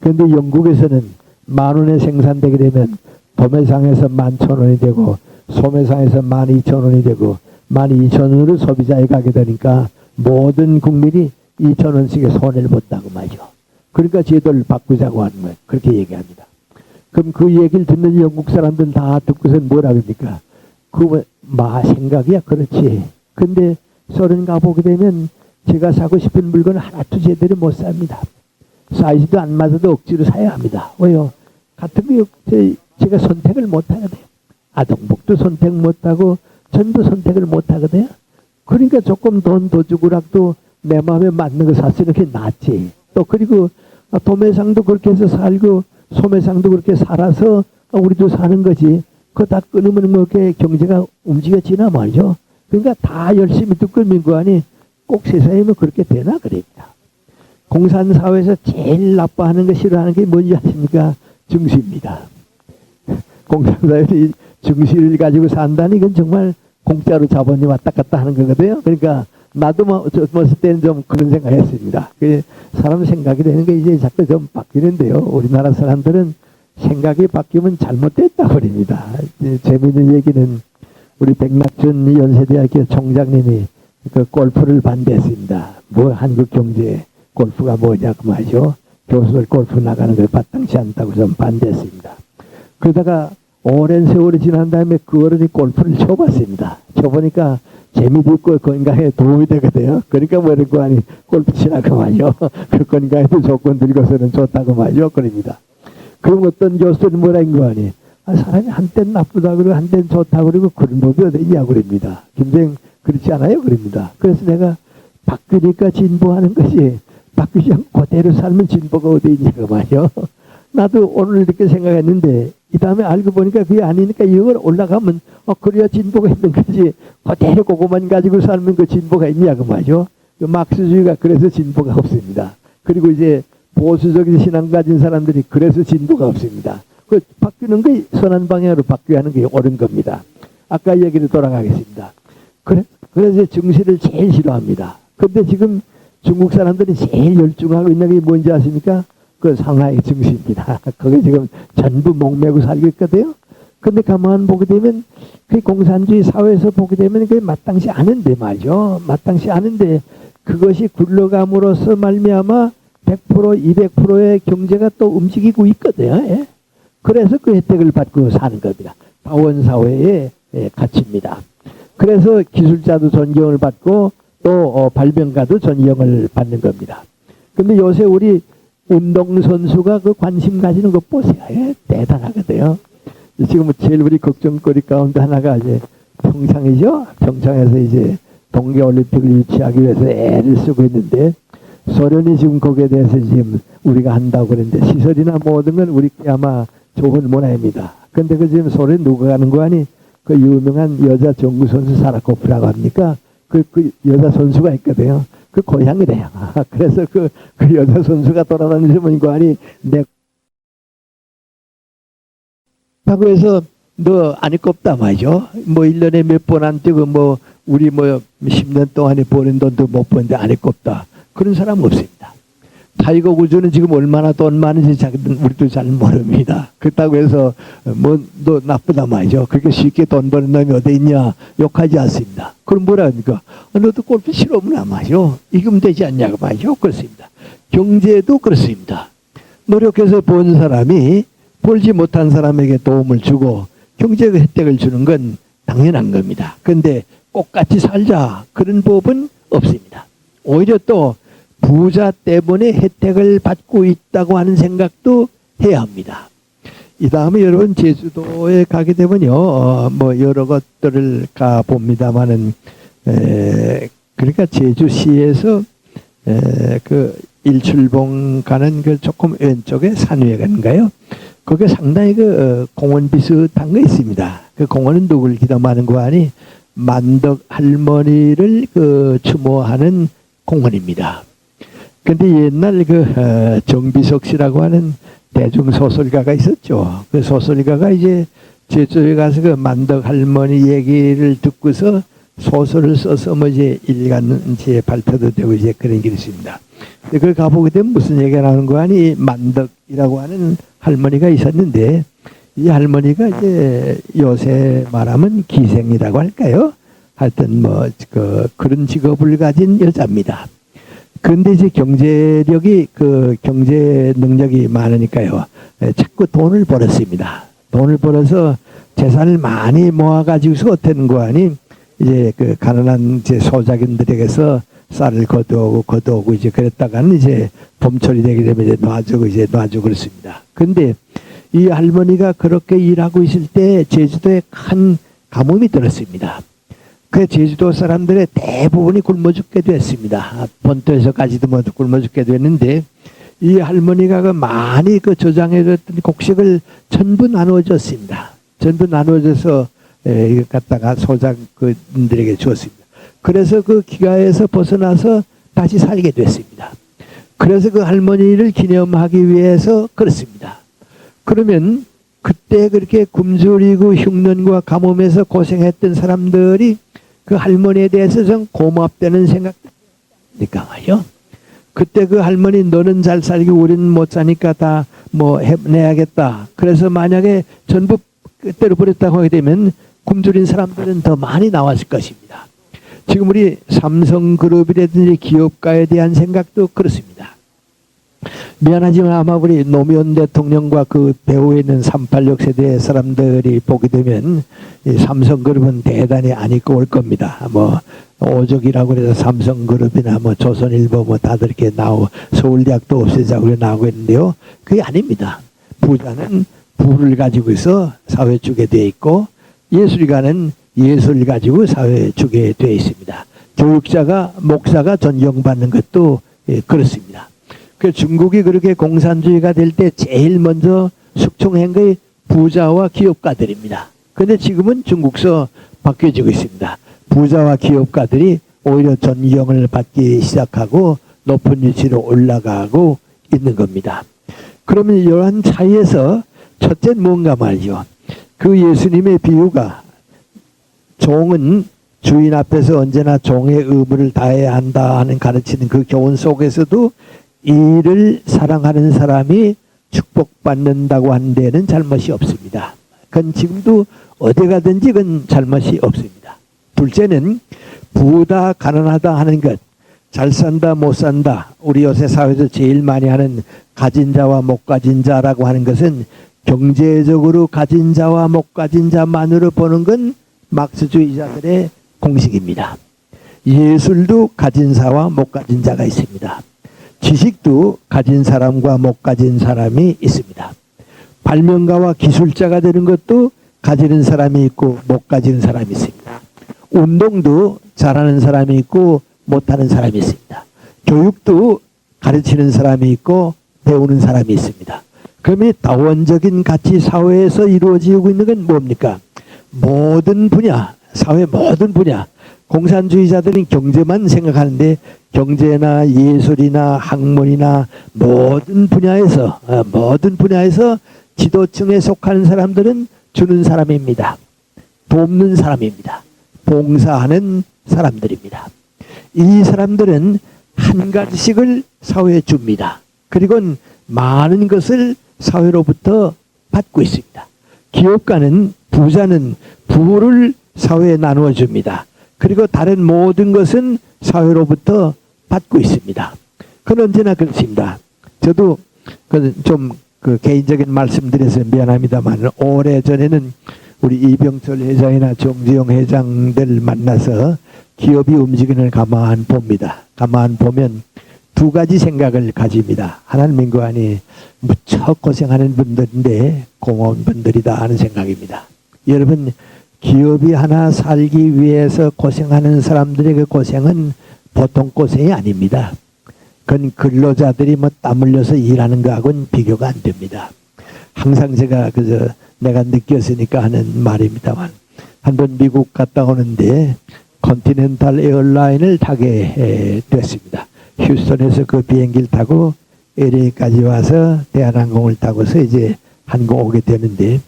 그런데 영국에서는 10,000원에 생산되게 되면 도매상에서 11,000원이 되고 소매상에서 12,000원이 되고 12,000원으로 소비자에 가게 되니까 모든 국민이 2,000원씩의 손해를 본다고 말이죠. 그러니까 제도를 바꾸자고 하는 거예요. 그렇게 얘기합니다. 그럼 그 얘기를 듣는 영국 사람들 다 듣고서 뭐라 그럽니까? 생각이야. 그렇지. 근데 서른 가보게 되면 제가 사고 싶은 물건을 하나도 제대로 못 삽니다. 사이즈도 안 맞아도 억지로 사야 합니다. 왜요? 같은 게 제가 선택을 못 하거든요. 아동복도 선택 못 하고 전부 선택을 못 하거든요. 그러니까 조금 돈 더 주고라도 내 마음에 맞는 거 샀으면 그게 낫지. 또 그리고 도매상도 그렇게 해서 살고 소매상도 그렇게 살아서 우리도 사는 거지. 그거 다 끊으면 뭐 이렇게 경제가 움직여지나 말이죠. 그러니까 다 열심히 듣고 민구안이 꼭 세상에 뭐 그렇게 되나 그랬다. 공산사회에서 제일 나빠하는 거 싫어하는 게 뭔지 아십니까? 증시입니다. 공산사회에서 증시를 가지고 산다니 이건 정말 공짜로 자본이 왔다 갔다 하는 거거든요. 그러니까 나도 뭐 젊었을 때는 좀 그런 생각했습니다. 그 사람 생각이 되는 게 이제 자꾸 좀 바뀌는데요. 우리나라 사람들은 생각이 바뀌면 잘못됐다 그럽니다. 재미있는 얘기는 우리 백낙준 연세대학교 총장님이 그 골프를 반대했습니다. 뭐 한국 경제 골프가 뭐냐고 말이죠. 교수들 골프 나가는 걸 마땅치 않다고 좀 반대했습니다. 그러다가 오랜 세월이 지난 다음에 그 어른이 골프를 쳐봤습니다. 쳐보니까 재미도 있고 건강에 도움이 되거든요. 그러니까 뭐 이런 거 아니 골프 치라고 말이요. 그 건강에도 조건 들고서는 좋다고 말이요. 그럽니다. 그럼 어떤 교수들은 뭐라 한 거 아니? 사람이 한때는 나쁘다 그러고 한때는 좋다 그러고 그런 법이 어디 있냐고 그럽니다. 김생 그렇지 않아요? 그럽니다. 그래서 내가 바뀌니까 진보하는 것이 바뀌지 않고 그대로 살면 진보가 어디 있냐고 말이요. 나도 오늘 이렇게 생각했는데 이 다음에 알고 보니까 그게 아니니까 이걸 올라가면 그래야 진보가 있는 거지 그대로 그것만 가지고 살면 그 진보가 있냐고 말이죠. 그 막스주의가 그래서 진보가 없습니다. 그리고 이제 보수적인 신앙 가진 사람들이 그래서 진보가 없습니다. 그 바뀌는 게 선한 방향으로 바뀌어야 하는 게 옳은 겁니다. 아까 얘기를 돌아가겠습니다. 그래서 정시를 제일 싫어합니다. 근데 지금 중국 사람들이 제일 열중하고 있는 게 뭔지 아십니까? 그 상하이 증시입니다. 거기 지금 전부 목매고 살고 있거든요. 근데 가만 보게 되면 그 공산주의 사회에서 보게 되면 그게 마땅치 않은데 말이죠. 마땅치 않은데 그것이 굴러감으로써 말미암아 100% 200%의 경제가 또 움직이고 있거든요. 예? 그래서 그 혜택을 받고 사는 겁니다. 다원사회의 가치입니다. 그래서 기술자도 존경을 받고 또 발명가도 존경을 받는 겁니다. 근데 요새 우리 운동선수가 그 관심 가지는 것 보세요. 예? 대단하거든요. 지금 제일 우리 걱정거리 가운데 하나가 이제 평창이죠. 평창에서 이제 동계올림픽을 유치하기 위해서 애를 쓰고 있는데 소련이 지금 거기에 대해서 지금 우리가 한다고 그러는데 시설이나 모든 건 우리 아마 좋은 문화입니다. 근데 그 지금 소련 누가 가는 거 아니? 그 유명한 여자 정구 선수 사라코프라고 합니까? 그 여자 선수가 있거든요. 그 고향이래요. 그래서 그 여자 선수가 돌아다니시면 거 아니? 하고 해서 너 아니 꼽다 말이죠. 뭐 1년에 몇 번 안 뛰고 뭐 우리 뭐 10년 동안에 버는 돈도 못 버는데 아니 꼽다. 그런 사람 없습니다. 타이거 우즈는 지금 얼마나 돈 많은지 우리도 잘 모릅니다. 그렇다고 해서 뭐 너 나쁘다 말이죠. 그렇게 쉽게 돈 버는 놈이 어디 있냐 욕하지 않습니다. 그럼 뭐라 하니까 너도 골프 실험을 안 마죠. 이기면 되지 않냐고 말이죠. 그렇습니다. 경제도 그렇습니다. 노력해서 본 사람이 벌지 못한 사람에게 도움을 주고 경제적 혜택을 주는 건 당연한 겁니다. 그런데 똑같이 살자 그런 법은 없습니다. 오히려 또 부자 때문에 혜택을 받고 있다고 하는 생각도 해야 합니다. 이 다음에 여러분 제주도에 가게 되면요, 뭐 여러 것들을 가 봅니다만은, 그러니까 제주시에서 그 일출봉 가는 그 조금 왼쪽에 산위에인가요? 거기에 상당히 그 공원 비슷한 거 있습니다. 그 공원은 누굴 기념하는 거 아니? 만덕 할머니를 그 추모하는 공원입니다. 근데 옛날 그 정비석 씨라고 하는 대중 소설가가 있었죠. 그 소설가가 이제 제주에 가서 그 만덕 할머니 얘기를 듣고서 소설을 써서 뭐 이제 일간지에 발표도 되고 이제 그런 게 있습니다. 근데 그걸 가보게 되면 무슨 얘기가 나오는 거 아니? 만덕이라고 하는 할머니가 있었는데 이 할머니가 이제 요새 말하면 기생이라고 할까요? 하여튼 뭐 그런 직업을 가진 여자입니다. 그런데 이제 경제력이 경제 능력이 많으니까요. 자꾸 돈을 벌었습니다. 돈을 벌어서 재산을 많이 모아가지고서 어떻는 거 아니? 이제 그 가난한 이제 소작인들에게서 쌀을 거두오고 이제 그랬다가는 이제 봄철이 되게 되면 이제 놔주고 그렇습니다. 근데 이 할머니가 그렇게 일하고 있을 때 제주도에 큰 가뭄이 들었습니다. 그 제주도 사람들의 대부분이 굶어 죽게 됐습니다. 본토에서까지도 뭐 굶어 죽게 됐는데 이 할머니가 그 많이 그 저장해뒀던 곡식을 전부 나누어줬습니다. 전부 나누어줘서 이거 갖다가 소작꾼들에게 주었습니다. 그래서 그 기가에서 벗어나서 다시 살게 됐습니다. 그래서 그 할머니를 기념하기 위해서 그렇습니다. 그러면 그때 그렇게 굶주리고 흉년과 가뭄에서 고생했던 사람들이 그 할머니에 대해서 좀 고맙다는 생각이니까 말이요. 그때 그 할머니 너는 잘 살기 우리는 못 사니까 다 뭐 해내야겠다. 그래서 만약에 전부 그때로 버렸다고 하게 되면 굶주린 사람들은 더 많이 나왔을 것입니다. 지금 우리 삼성그룹이라든지 기업가에 대한 생각도 그렇습니다. 미안하지만 아마 우리 노무현 대통령과 그 배후에 있는 386 세대 사람들이 보게 되면 이 삼성그룹은 대단히 안 입고 올 겁니다. 뭐 오족이라고 해서 삼성그룹이나 뭐 조선일보 뭐 다들 이렇게 서울대학도 없애자고 그래 나오고 있는데요. 그게 아닙니다. 부자는 부를 가지고 있어 사회 주게 되어 있고 예술가는 예술을 가지고 사회 주게 되어 있습니다. 교육자가 목사가 존경받는 것도 그렇습니다. 그 중국이 그렇게 공산주의가 될 때 제일 먼저 숙청한 게 부자와 기업가들입니다. 그런데 지금은 중국서 바뀌어지고 있습니다. 부자와 기업가들이 오히려 존경을 받기 시작하고 높은 위치로 올라가고 있는 겁니다. 그러면 이러한 차이에서 첫째는 뭔가 말이죠. 그 예수님의 비유가 종은 주인 앞에서 언제나 종의 의무를 다해야 한다 하는 가르치는 그 교훈 속에서도 이를 사랑하는 사람이 축복받는다고 하는 데는 잘못이 없습니다. 그건 지금도 어디 가든지 그건 잘못이 없습니다. 둘째는 부다 가난하다 하는 것, 잘 산다 못 산다, 우리 요새 사회에서 제일 많이 하는 가진 자와 못 가진 자라고 하는 것은 경제적으로 가진 자와 못 가진 자만으로 보는 건 막스주의자들의 공식입니다. 예술도 가진 자와 못 가진 자가 있습니다. 지식도 가진 사람과 못 가진 사람이 있습니다. 발명가와 기술자가 되는 것도 가지는 사람이 있고 못 가지는 사람이 있습니다. 운동도 잘하는 사람이 있고 못하는 사람이 있습니다. 교육도 가르치는 사람이 있고 배우는 사람이 있습니다. 그러면 다원적인 가치 사회에서 이루어지고 있는 건 뭡니까? 모든 분야, 사회 모든 분야, 공산주의자들은 경제만 생각하는데 경제나 예술이나 학문이나 모든 분야에서 지도층에 속하는 사람들은 주는 사람입니다. 돕는 사람입니다. 봉사하는 사람들입니다. 이 사람들은 한 가지씩을 사회에 줍니다. 그리고 많은 것을 사회로부터 받고 있습니다. 기업가는 부자는 부를 사회에 나누어 줍니다. 그리고 다른 모든 것은 사회로부터 받고 있습니다. 그건 언제나 그렇습니다. 저도 좀 개인적인 말씀드려서 미안합니다만 오래전에는 우리 이병철 회장이나 정주영 회장들 만나서 기업이 움직이는 가만 봅니다. 가만 보면 두 가지 생각을 가집니다. 하나는 민관이 무척 고생하는 분들인데 고마운 분들이다 하는 생각입니다. 여러분 기업이 하나 살기 위해서 고생하는 사람들의 그 고생은 보통 고생이 아닙니다. 그건 근로자들이 뭐 땀 흘려서 일하는 거하고는 비교가 안 됩니다. 항상 제가 내가 느꼈으니까 하는 말입니다만 한번 미국 갔다 오는데 컨티넨탈 에어라인을 타게 됐습니다. 휴스턴에서 그 비행기를 타고 LA까지 와서 대한항공을 타고서 이제 한국 오게 되는데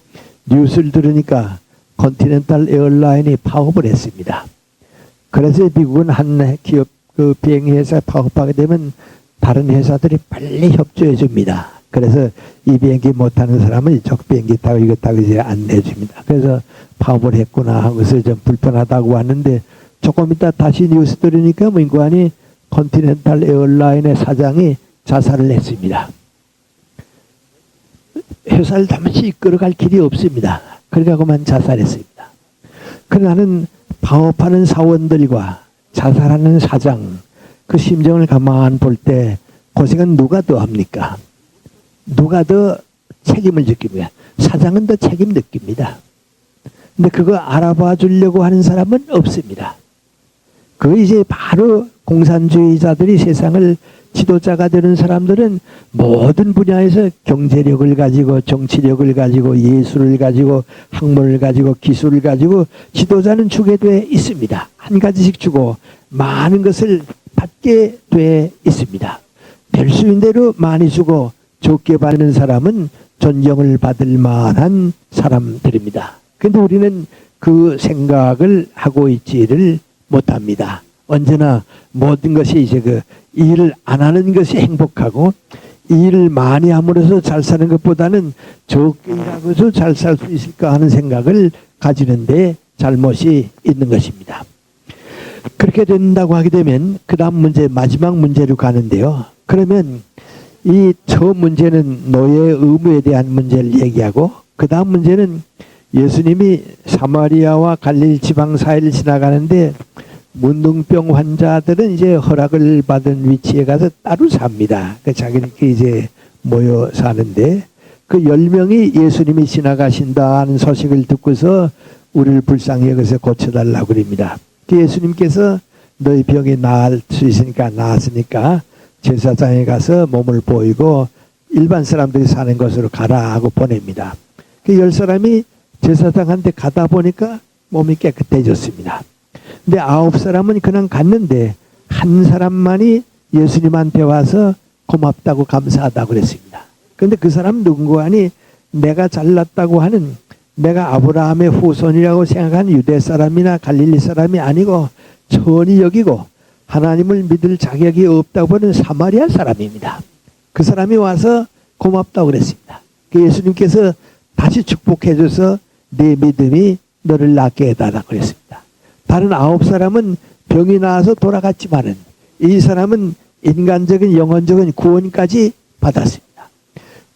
뉴스를 들으니까 컨티넨탈 에어라인이 파업을 했습니다. 그래서 미국은 한 기업 그 비행기 회사 파업하게 되면 다른 회사들이 빨리 협조해 줍니다. 그래서 이 비행기 못 타는 사람은 이쪽 비행기 타고 이거 타고 이제 안내해 줍니다. 그래서 파업을 했구나 하고서 좀 불편하다고 하는데 조금 이따 다시 뉴스 들으니까 민관이 컨티넨탈 에어라인의 사장이 자살을 했습니다. 회사를 다시 이끌어갈 길이 없습니다. 그러고만 자살했습니다. 그러나는 파업하는 사원들과 자살하는 사장 그 심정을 가만 볼 때 고생은 누가 더 합니까? 누가 더 책임을 느낍니까? 사장은 더 책임 느낍니다. 근데 그거 알아봐 주려고 하는 사람은 없습니다. 그 이제 바로 공산주의자들이 세상을 지도자가 되는 사람들은 모든 분야에서 경제력을 가지고 정치력을 가지고 예술을 가지고 학문을 가지고 기술을 가지고 지도자는 주게 돼 있습니다. 한 가지씩 주고 많은 것을 받게 돼 있습니다. 될 수 있는 대로 많이 주고 적게 받는 사람은 존경을 받을 만한 사람들입니다. 근데 우리는 그 생각을 하고 있지를 못합니다. 언제나 모든 것이 이제 그 일을 안 하는 것이 행복하고 일을 많이 함으로써 잘 사는 것보다는 적게 일하고서 잘 살 수 있을까 하는 생각을 가지는데 잘못이 있는 것입니다. 그렇게 된다고 하게 되면 그 다음 문제, 마지막 문제로 가는데요. 그러면 이 처음 문제는 노예 의무에 대한 문제를 얘기하고 그 다음 문제는 예수님이 사마리아와 갈릴리 지방 사이를 지나가는데 문둥병 환자들은 이제 허락을 받은 위치에 가서 따로 삽니다. 자기들끼리 이제 모여 사는데 그 10명이 예수님이 지나가신다는 소식을 듣고서 우리를 불쌍히 여기서 고쳐달라고 그럽니다. 예수님께서 너희 병이 나을 수 있으니까 나았으니까 제사장에 가서 몸을 보이고 일반 사람들이 사는 곳으로 가라 하고 보냅니다. 그 10사람이 제사장한테 가다 보니까 몸이 깨끗해졌습니다. 근데 9사람은 그냥 갔는데 한 사람만이 예수님한테 와서 고맙다고 감사하다고 그랬습니다. 그런데 그 사람 누군가 하니 내가 잘났다고 하는 내가 아브라함의 후손이라고 생각하는 유대 사람이나 갈릴리 사람이 아니고 천히 여기고 하나님을 믿을 자격이 없다고 보는 사마리아 사람입니다. 그 사람이 와서 고맙다고 그랬습니다. 그 예수님께서 다시 축복해 줘서 내 믿음이 너를 낫게 해달라고 그랬습니다. 다른 9사람은 병이 나와서 돌아갔지만은 이 사람은 인간적인 영혼적인 구원까지 받았습니다.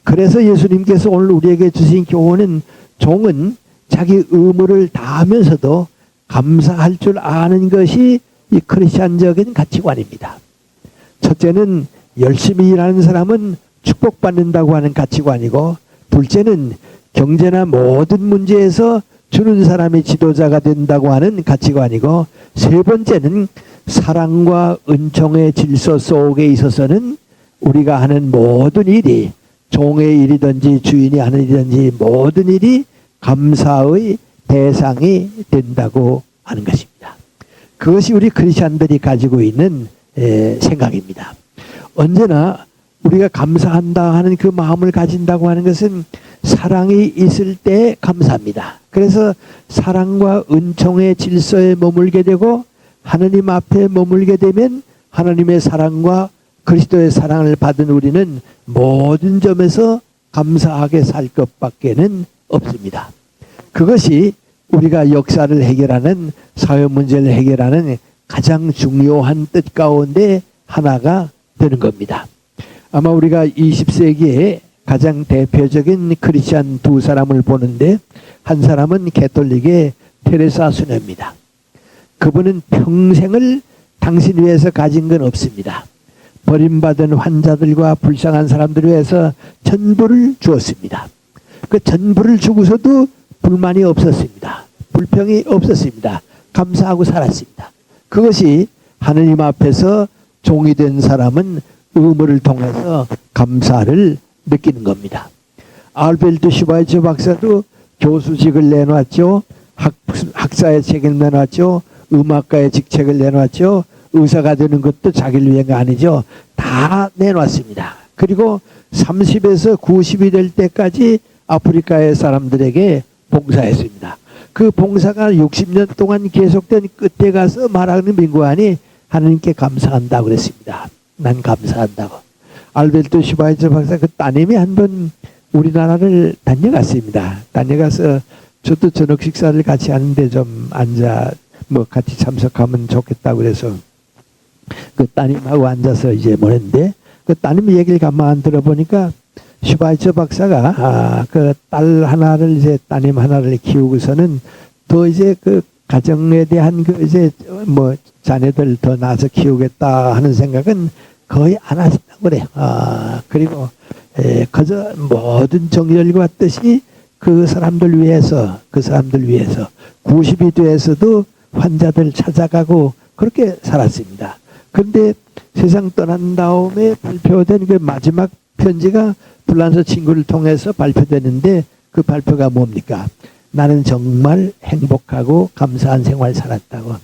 그래서 예수님께서 오늘 우리에게 주신 교훈은 종은 자기 의무를 다하면서도 감사할 줄 아는 것이 이 크리스찬적인 가치관입니다. 첫째는 열심히 일하는 사람은 축복받는다고 하는 가치관이고 둘째는 경제나 모든 문제에서 주는 사람이 지도자가 된다고 하는 가치관이고 세 번째는 사랑과 은총의 질서 속에 있어서는 우리가 하는 모든 일이 종의 일이든지 주인이 하는 일이든지 모든 일이 감사의 대상이 된다고 하는 것입니다. 그것이 우리 크리스찬들이 가지고 있는 생각입니다. 언제나 우리가 감사한다 하는 그 마음을 가진다고 하는 것은 사랑이 있을 때 감사합니다. 그래서 사랑과 은총의 질서에 머물게 되고 하느님 앞에 머물게 되면 하나님의 사랑과 그리스도의 사랑을 받은 우리는 모든 점에서 감사하게 살 것밖에는 없습니다. 그것이 우리가 역사를 해결하는 사회 문제를 해결하는 가장 중요한 뜻 가운데 하나가 되는 겁니다. 아마 우리가 20세기에 가장 대표적인 크리스찬 두 사람을 보는데 한 사람은 가톨릭의 테레사 수녀입니다. 그분은 평생을 당신 위해서 가진 건 없습니다. 버림받은 환자들과 불쌍한 사람들을 위해서 전부를 주었습니다. 그 전부를 주고서도 불만이 없었습니다. 불평이 없었습니다. 감사하고 살았습니다. 그것이 하느님 앞에서 종이 된 사람은 의무를 통해서 감사를 느끼는 겁니다. 알베르트 슈바이처 박사도 교수직을 내놨죠. 학사의 책을 내놨죠. 음악가의 직책을 내놨죠. 의사가 되는 것도 자기를 위한 거 아니죠. 다 내놨습니다. 그리고 30에서 90이 될 때까지 아프리카의 사람들에게 봉사했습니다. 그 봉사가 60년 동안 계속된 끝에 가서 말하는 민구안이 하나님께 감사한다고 그랬습니다. 난 감사한다고. 알베르트 슈바이처 박사 그 따님이 한번 우리나라를 다녀갔습니다. 다녀가서 저도 저녁 식사를 같이 하는데 좀 앉아 같이 참석하면 좋겠다고 그래서 그 따님하고 앉아서 이제 뭐랬는데 그 따님 얘기를 가만 들어보니까 슈바이처 박사가 그 딸 하나를 이제 따님 하나를 키우고서는 더 이제 그 가정에 대한 그 이제 자녀들 더 낳아서 키우겠다 하는 생각은 거의 안 하신다고 그래요. 그리고 그저 모든 정열과 뜻이 그 사람들 위해서 90이 돼서도 환자들 찾아가고 그렇게 살았습니다. 그런데 세상 떠난 다음에 발표된 그 마지막 편지가 불란서 친구를 통해서 발표되는데 그 발표가 뭡니까? 나는 정말 행복하고 감사한 생활 살았다고.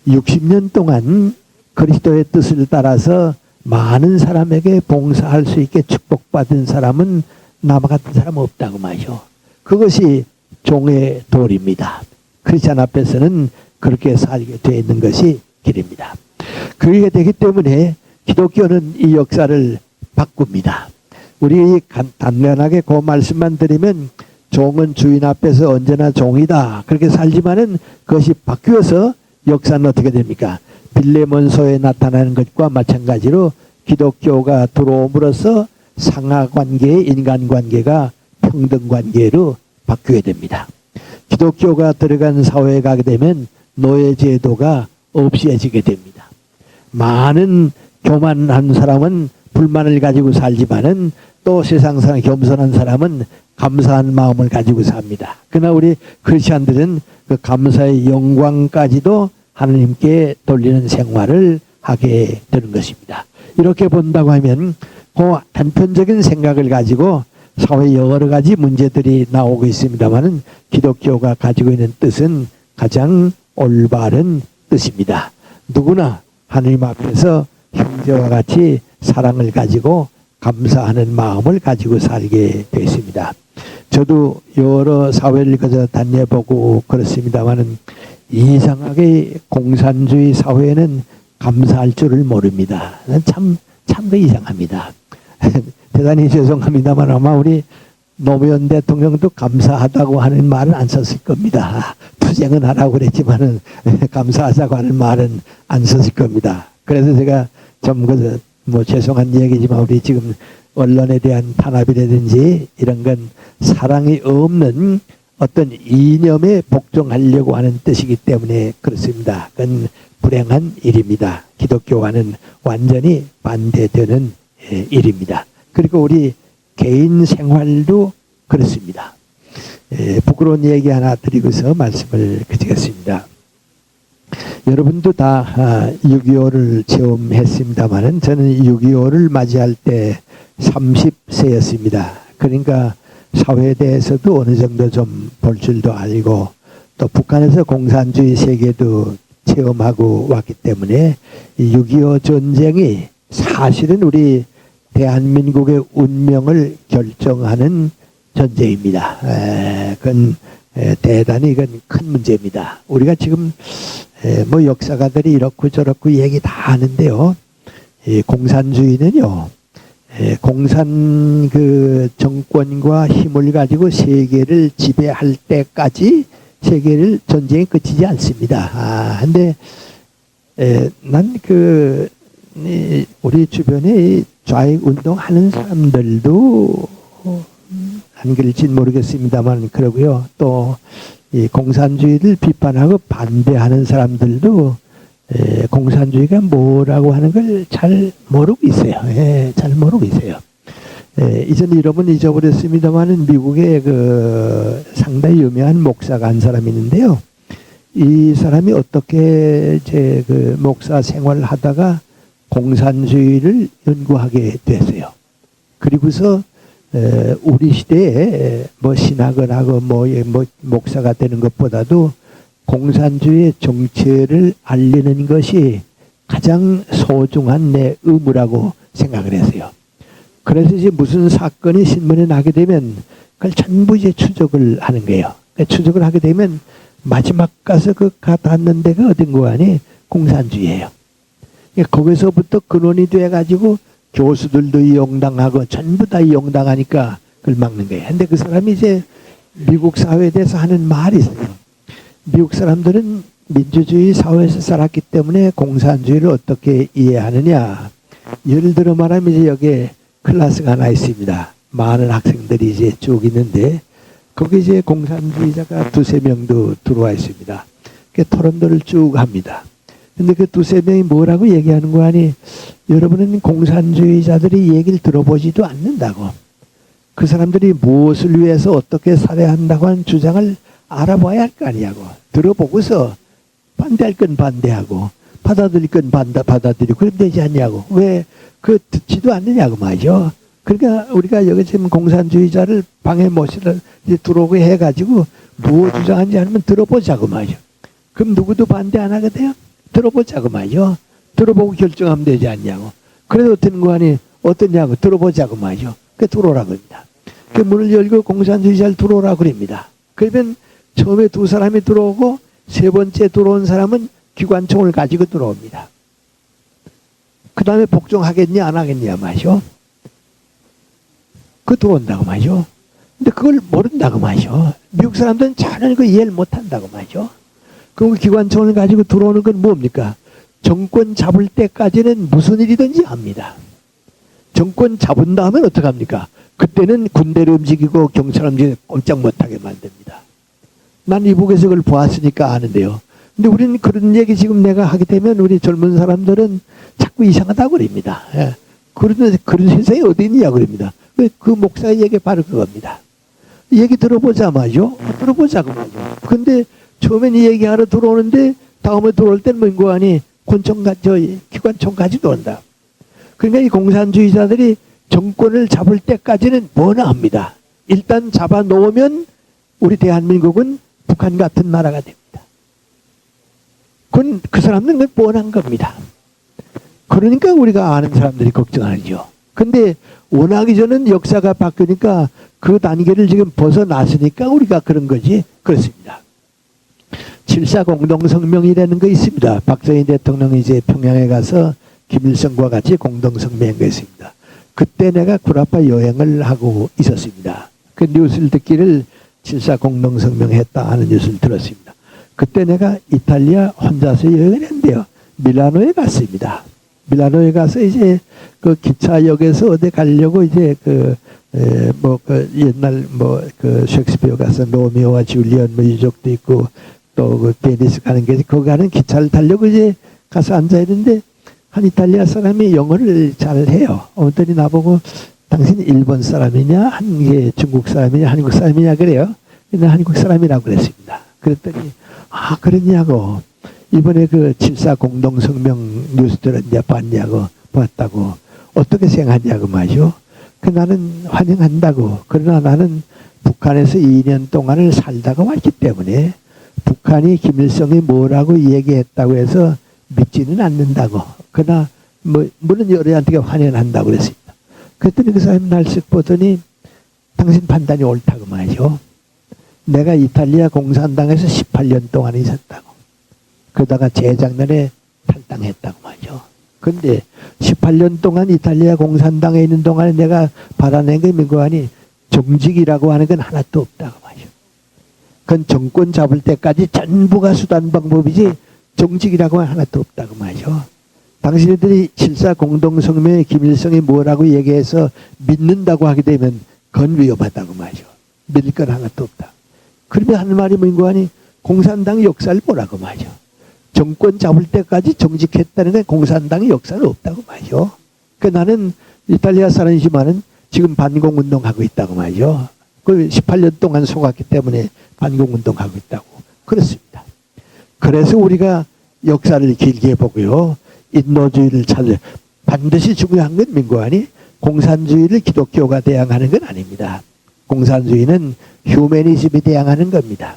60년 동안 그리스도의 뜻을 따라서 많은 사람에게 봉사할 수 있게 축복받은 사람은 나와 같은 사람은 없다고 말이죠. 그것이 종의 도리입니다. 크리스찬 앞에서는 그렇게 살게 되어 있는 것이 길입니다. 그렇게 되기 때문에 기독교는 이 역사를 바꿉니다. 우리 단면하게 그 말씀만 드리면 종은 주인 앞에서 언제나 종이다. 그렇게 살지만은 그것이 바뀌어서 역사는 어떻게 됩니까? 빌레몬서에 나타나는 것과 마찬가지로 기독교가 들어옴으로써 상하관계, 인간관계가 평등관계로 바뀌게 됩니다. 기독교가 들어간 사회에 가게 되면 노예제도가 없어지게 됩니다. 많은 교만한 사람은 불만을 가지고 살지만은 또 세상 사람 겸손한 사람은 감사한 마음을 가지고 삽니다. 그러나 우리 크리스찬들은 그 감사의 영광까지도 하나님께 돌리는 생활을 하게 되는 것입니다. 이렇게 본다고 하면 그 단편적인 생각을 가지고 사회 여러 가지 문제들이 나오고 있습니다만은 기독교가 가지고 있는 뜻은 가장 올바른 뜻입니다. 누구나 하나님 앞에서 형제와 같이 사랑을 가지고 감사하는 마음을 가지고 살게 되었습니다. 저도 여러 사회를 그저 다녀보고 그렇습니다만은 이상하게 공산주의 사회에는 감사할 줄을 모릅니다. 참 이상합니다. 대단히 죄송합니다만 아마 우리 노무현 대통령도 감사하다고 하는 말은 안 썼을 겁니다. 투쟁은 하라고 그랬지만은 감사하자고 하는 말은 안 썼을 겁니다. 그래서 제가 좀 뭐 죄송한 얘기지만 우리 지금 언론에 대한 탄압이라든지 이런 건 사랑이 없는 어떤 이념에 복종하려고 하는 뜻이기 때문에 그렇습니다. 그건 불행한 일입니다. 기독교와는 완전히 반대되는 일입니다. 그리고 우리 개인 생활도 그렇습니다. 부끄러운 얘기 하나 드리고서 말씀을 그치겠습니다. 여러분도 다 6.25를 체험했습니다만은 저는 6.25를 맞이할 때 30세였습니다. 그러니까 사회에 대해서도 어느 정도 좀 볼 줄도 알고 또 북한에서 공산주의 세계도 체험하고 왔기 때문에 6.25 전쟁이 사실은 우리 대한민국의 운명을 결정하는 전쟁입니다. 그건 대단히 이건 큰 문제입니다. 우리가 지금 뭐 역사가들이 이렇고 저렇고 얘기 다 하는데요. 공산주의는요. 공산 그 정권과 힘을 가지고 세계를 지배할 때까지 세계를 전쟁이 끝이지 않습니다. 근데 난 우리 주변에 좌익 운동하는 사람들도 안 그럴진 모르겠습니다만 그러고요. 또 이 공산주의를 비판하고 반대하는 사람들도 공산주의가 뭐라고 하는 걸 잘 모르고 있어요. 잘 모르고 있어요. 이전 이름은 잊어버렸습니다만 미국의 그 상당히 유명한 목사가 한 사람이 있는데요. 이 사람이 어떻게 이제 그 목사 생활을 하다가 공산주의를 연구하게 됐어요. 그리고서 우리 시대에 뭐 신학을 하고 뭐 목사가 되는 것보다도 공산주의의 정체를 알리는 것이 가장 소중한 내 의무라고 생각을 했어요. 그래서 이제 무슨 사건이 신문에 나게 되면 그걸 전부 이제 추적을 하는 거예요. 추적을 하게 되면 마지막 가서 닿는 데가 어딘고 하니 공산주의예요. 거기서부터 근원이 돼가지고 교수들도 이용당하고 전부 다 이용당하니까 그걸 막는 거예요. 근데 그 사람이 이제 미국 사회에 대해서 하는 말이 있어요. 미국 사람들은 민주주의 사회에서 살았기 때문에 공산주의를 어떻게 이해하느냐. 예를 들어 말하면 이제 여기에 클래스가 하나 있습니다. 많은 학생들이 이제 쭉 있는데 거기 이제 공산주의자가 두세 명도 들어와 있습니다. 토론들을 쭉 합니다. 근데 그 두세 명이 뭐라고 얘기하는 거 아니, 여러분은 공산주의자들이 얘기를 들어보지도 않는다고. 그 사람들이 무엇을 위해서 어떻게 살아야 한다고 하는 주장을 알아봐야 할 거 아니냐고. 들어보고서 반대할 건 반대하고 받아들일 건 받아들이고 그러면 되지 않냐고. 왜 듣지도 않느냐고 말이죠. 그러니까 우리가 여기 지금 공산주의자를 방에 모시러 들어오게 해가지고 무엇 주장하는지 아니면 들어보자고 말이죠. 그럼 누구도 반대 안 하게 돼요? 들어보자고 말이죠. 들어보고 결정하면 되지 않냐고. 그래도 어떤 거아니 어떠냐고 들어보자고 말이죠. 그 들어오라고 합니다. 그 문을 열고 공산주의자를 들어오라고 그럽니다. 그러면 처음에 두 사람이 들어오고 세 번째 들어온 사람은 기관총을 가지고 들어옵니다. 그 다음에 복종하겠냐 안 하겠냐 말이죠. 그 들어온다고 말이죠. 근데 그걸 모른다고 말이죠. 미국 사람들은 전혀 그 이해를 못한다고 말이죠. 그럼 기관총을 가지고 들어오는 건 뭡니까? 정권 잡을 때까지는 무슨 일이든지 합니다. 정권 잡은 다음엔 어떡합니까? 그때는 군대를 움직이고 경찰을 움직이고 꼼짝 못하게 만듭니다. 난 이북에서 그걸 보았으니까 아는데요. 근데 우리는 그런 얘기 지금 내가 하게 되면 우리 젊은 사람들은 자꾸 이상하다고 그럽니다. 예. 그런 세상이 어디 있냐 그럽니다. 그 목사의 얘기 바로 그겁니다. 얘기 들어보자 말이죠. 들어보자고 말이죠. 근데 처음엔 이 얘기하러 들어오는데 다음에 들어올 때는 뭔고 하니 기관총까지 들어온다. 그러니까 이 공산주의자들이 정권을 잡을 때까지는 뭐나 합니다. 일단 잡아놓으면 우리 대한민국은 북한 같은 나라가 됩니다. 그건 그 사람들은 뻔한 겁니다. 그러니까 우리가 아는 사람들이 걱정하죠. 근데 원하기 전은 역사가 바뀌니까 그 단계를 지금 벗어났으니까 우리가 그런 거지. 그렇습니다. 7.4 공동성명이라는 거 있습니다. 박정희 대통령이 이제 평양에 가서 김일성과 같이 공동성명한 거 있습니다. 그때 내가 구라파 여행을 하고 있었습니다. 그 뉴스를 듣기를 7.4 공동성명 했다 하는 뉴스를 들었습니다. 그때 내가 이탈리아 혼자서 여행을 했는데요. 밀라노에 갔습니다. 밀라노에 가서 이제 그 기차역에서 어디 가려고 이제 옛날 셰익스피어 가서 로미오와 줄리언 유족도 있고 또 그 베니스 가는 게 거기 가는 기차를 타려고 이제 가서 앉아 있는데 한 이탈리아 사람이 영어를 잘 해요. 어머니 나보고 당신 일본 사람이냐, 한 중국 사람이냐, 한국 사람이냐 그래요. 근데 한국 사람이라고 그랬습니다. 그랬더니 아 그랬냐고 이번에 그 7.4 공동성명 뉴스 들었냐 봤냐고 봤다고 어떻게 생각하냐고 말이죠. 그 나는 환영한다고. 그러나 나는 북한에서 2년 동안을 살다가 왔기 때문에 북한이 김일성이 뭐라고 얘기했다고 해서 믿지는 않는다고. 그러나 물론 여러한테 환영한다고 그랬습니다. 그랬더니 그 사람이 날 쓱 보더니 당신 판단이 옳다고 말이죠. 내가 이탈리아 공산당에서 18년 동안 있었다고. 그러다가 재작년에 탈당했다고 말이죠. 근데 18년 동안 이탈리아 공산당에 있는 동안에 내가 바라낸 게 뭐고 하니 정직이라고 하는 건 하나도 없다고 말이죠. 그건 정권 잡을 때까지 전부가 수단 방법이지 정직이라고 하는 하나도 없다고 말이죠. 당신들이 7.4 공동성명에 김일성이 뭐라고 얘기해서 믿는다고 하게 되면 그건 위험하다고 말이죠. 믿을 건 하나도 없다. 그러면 하는 말이 뭔고 하니 공산당 역사를 보라고 말이죠. 정권 잡을 때까지 정직했다는 건 공산당의 역사는 없다고 말이죠. 그 나는 이탈리아 사람이지만은 지금 반공운동하고 있다고 말이죠. 그 18년 동안 속았기 때문에 반공운동하고 있다고. 그렇습니다. 그래서 우리가 역사를 길게 보고요. 인도주의를 찾을 반드시 중요한 건 민고 아니 공산주의를 기독교가 대항하는 건 아닙니다. 공산주의는 휴머니즘이 대항하는 겁니다.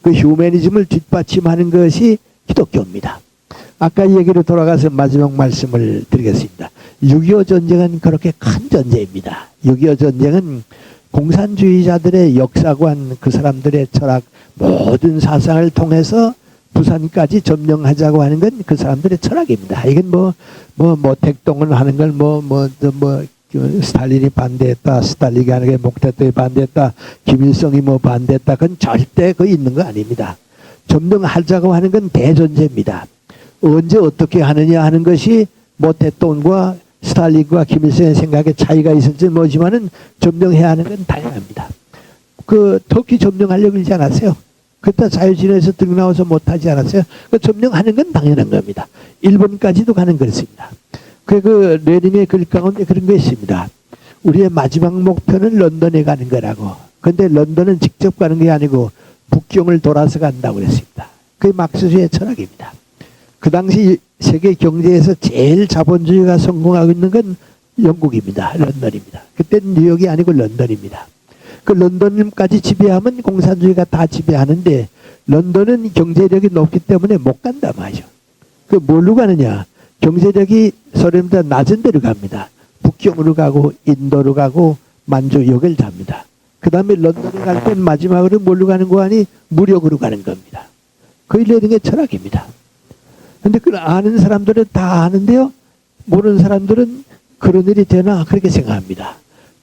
그 휴머니즘을 뒷받침하는 것이 기독교입니다. 아까 얘기로 돌아가서 마지막 말씀을 드리겠습니다. 6.25 전쟁은 그렇게 큰 전쟁입니다. 6.25 전쟁은 공산주의자들의 역사관, 그 사람들의 철학, 모든 사상을 통해서 부산까지 점령하자고 하는 건 그 사람들의 철학입니다. 이건 택동을 하는 걸 스탈린이 반대했다, 스탈린이 하는 게 목태토이 반대했다, 김일성이 반대했다. 그건 절대 있는 거 아닙니다. 점령하자고 하는 건 대전제입니다. 언제 어떻게 하느냐 하는 것이 모태똥과 스탈린과 김일성의 생각에 차이가 있을지 모르지만은 점령해야 하는 건 당연합니다. 터키 점령하려고 그러지 않았어요. 그때 자유진에서 등 나와서 못하지 않았어요. 점령하는 건 당연한 겁니다. 일본까지도 가는 그렇습니다. 레닌의 글 가운데 그런 거 있습니다. 우리의 마지막 목표는 런던에 가는 거라고. 근데 런던은 직접 가는 게 아니고 북경을 돌아서 간다고 그랬습니다. 그게 막스주의 철학입니다. 그 당시 세계 경제에서 제일 자본주의가 성공하고 있는 건 영국입니다. 런던입니다. 그때는 뉴욕이 아니고 런던입니다. 그 런던까지 지배하면 공산주의가 다 지배하는데 런던은 경제력이 높기 때문에 못 간다 말이죠. 뭘로 가느냐? 경제력이 소련보다 낮은 데로 갑니다. 북경으로 가고 인도로 가고 만주 여길 잡니다. 그 다음에 런던에 갈 땐 마지막으로 뭘로 가는 거 아니? 무력으로 가는 겁니다. 그 일련의 철학입니다. 근데 그걸 아는 사람들은 다 아는데요. 모르는 사람들은 그런 일이 되나 그렇게 생각합니다.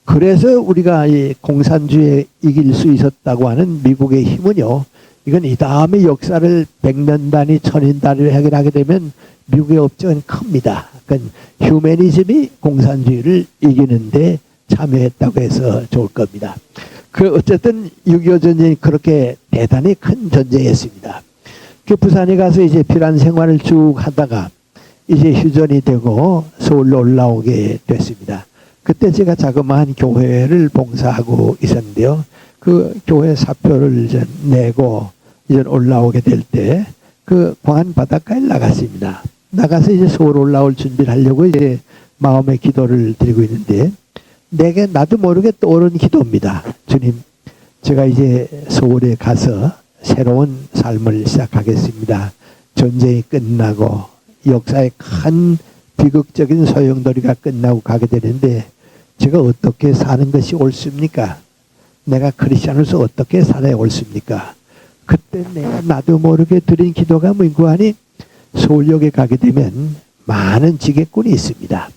그래서 우리가 이 공산주의에 이길 수 있었다고 하는 미국의 힘은요. 이건 이 다음에 역사를 100년 단위, 1000년 단위로 해결하게 되면 미국의 업적은 큽니다. 그러니까 휴머니즘이 공산주의를 이기는데 참여했다고 해서 좋을 겁니다. 그 어쨌든 6.25 전쟁이 그렇게 대단히 큰 전쟁이었습니다. 그 부산에 가서 이제 필한 생활을 쭉 하다가 이제 휴전이 되고 서울로 올라오게 됐습니다. 그때 제가 자그마한 교회를 봉사하고 있었는데요. 그 교회 사표를 이제 내고 이제 올라오게 될 때 그 광안 바닷가에 나갔습니다. 나가서 이제 서울 올라올 준비를 하려고 이제 마음의 기도를 드리고 있는데 내게 나도 모르게 떠오른 기도입니다. 주님, 제가 이제 서울에 가서 새로운 삶을 시작하겠습니다. 전쟁이 끝나고 역사의 큰 비극적인 소용돌이가 끝나고 가게 되는데 제가 어떻게 사는 것이 옳습니까? 내가 크리스찬으로서 어떻게 살아야 옳습니까? 그때 내가 나도 모르게 드린 기도가 뭔고 하니 서울역에 가게 되면 많은 지게꾼이 있습니다.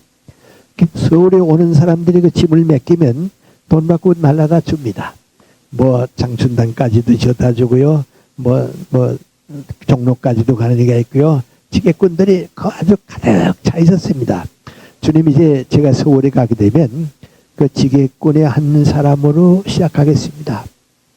서울에 오는 사람들이 그 짐을 맡기면 돈 받고 날라다 줍니다. 뭐 장춘단까지도 져다 주고요. 뭐 종로까지도 가는 데가 있고요. 지게꾼들이 아주 가득 차 있었습니다. 주님, 이제 제가 서울에 가게 되면 그 지게꾼의 한 사람으로 시작하겠습니다.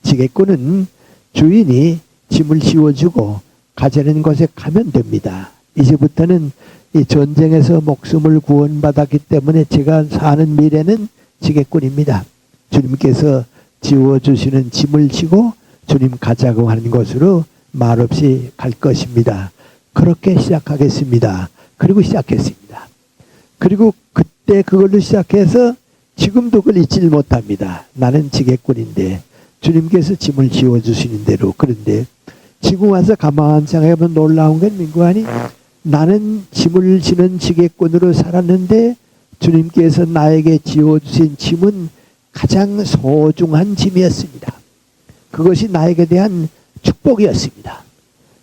지게꾼은 주인이 짐을 씌워주고 가자는 곳에 가면 됩니다. 이제부터는 이 전쟁에서 목숨을 구원받았기 때문에 제가 사는 미래는 지게꾼입니다. 주님께서 지워주시는 짐을 지고 주님 가자고 하는 곳으로 말없이 갈 것입니다. 그렇게 시작하겠습니다. 그리고 시작했습니다. 그리고 그때 그걸로 시작해서 지금도 그걸 잊질 못합니다. 나는 지게꾼인데 주님께서 짐을 지워주시는 대로. 그런데 지금 와서 가만히 생각해보면 놀라운 건 민구하니 나는 짐을 지는 지게꾼으로 살았는데 주님께서 나에게 지워주신 짐은 가장 소중한 짐이었습니다. 그것이 나에게 대한 축복이었습니다.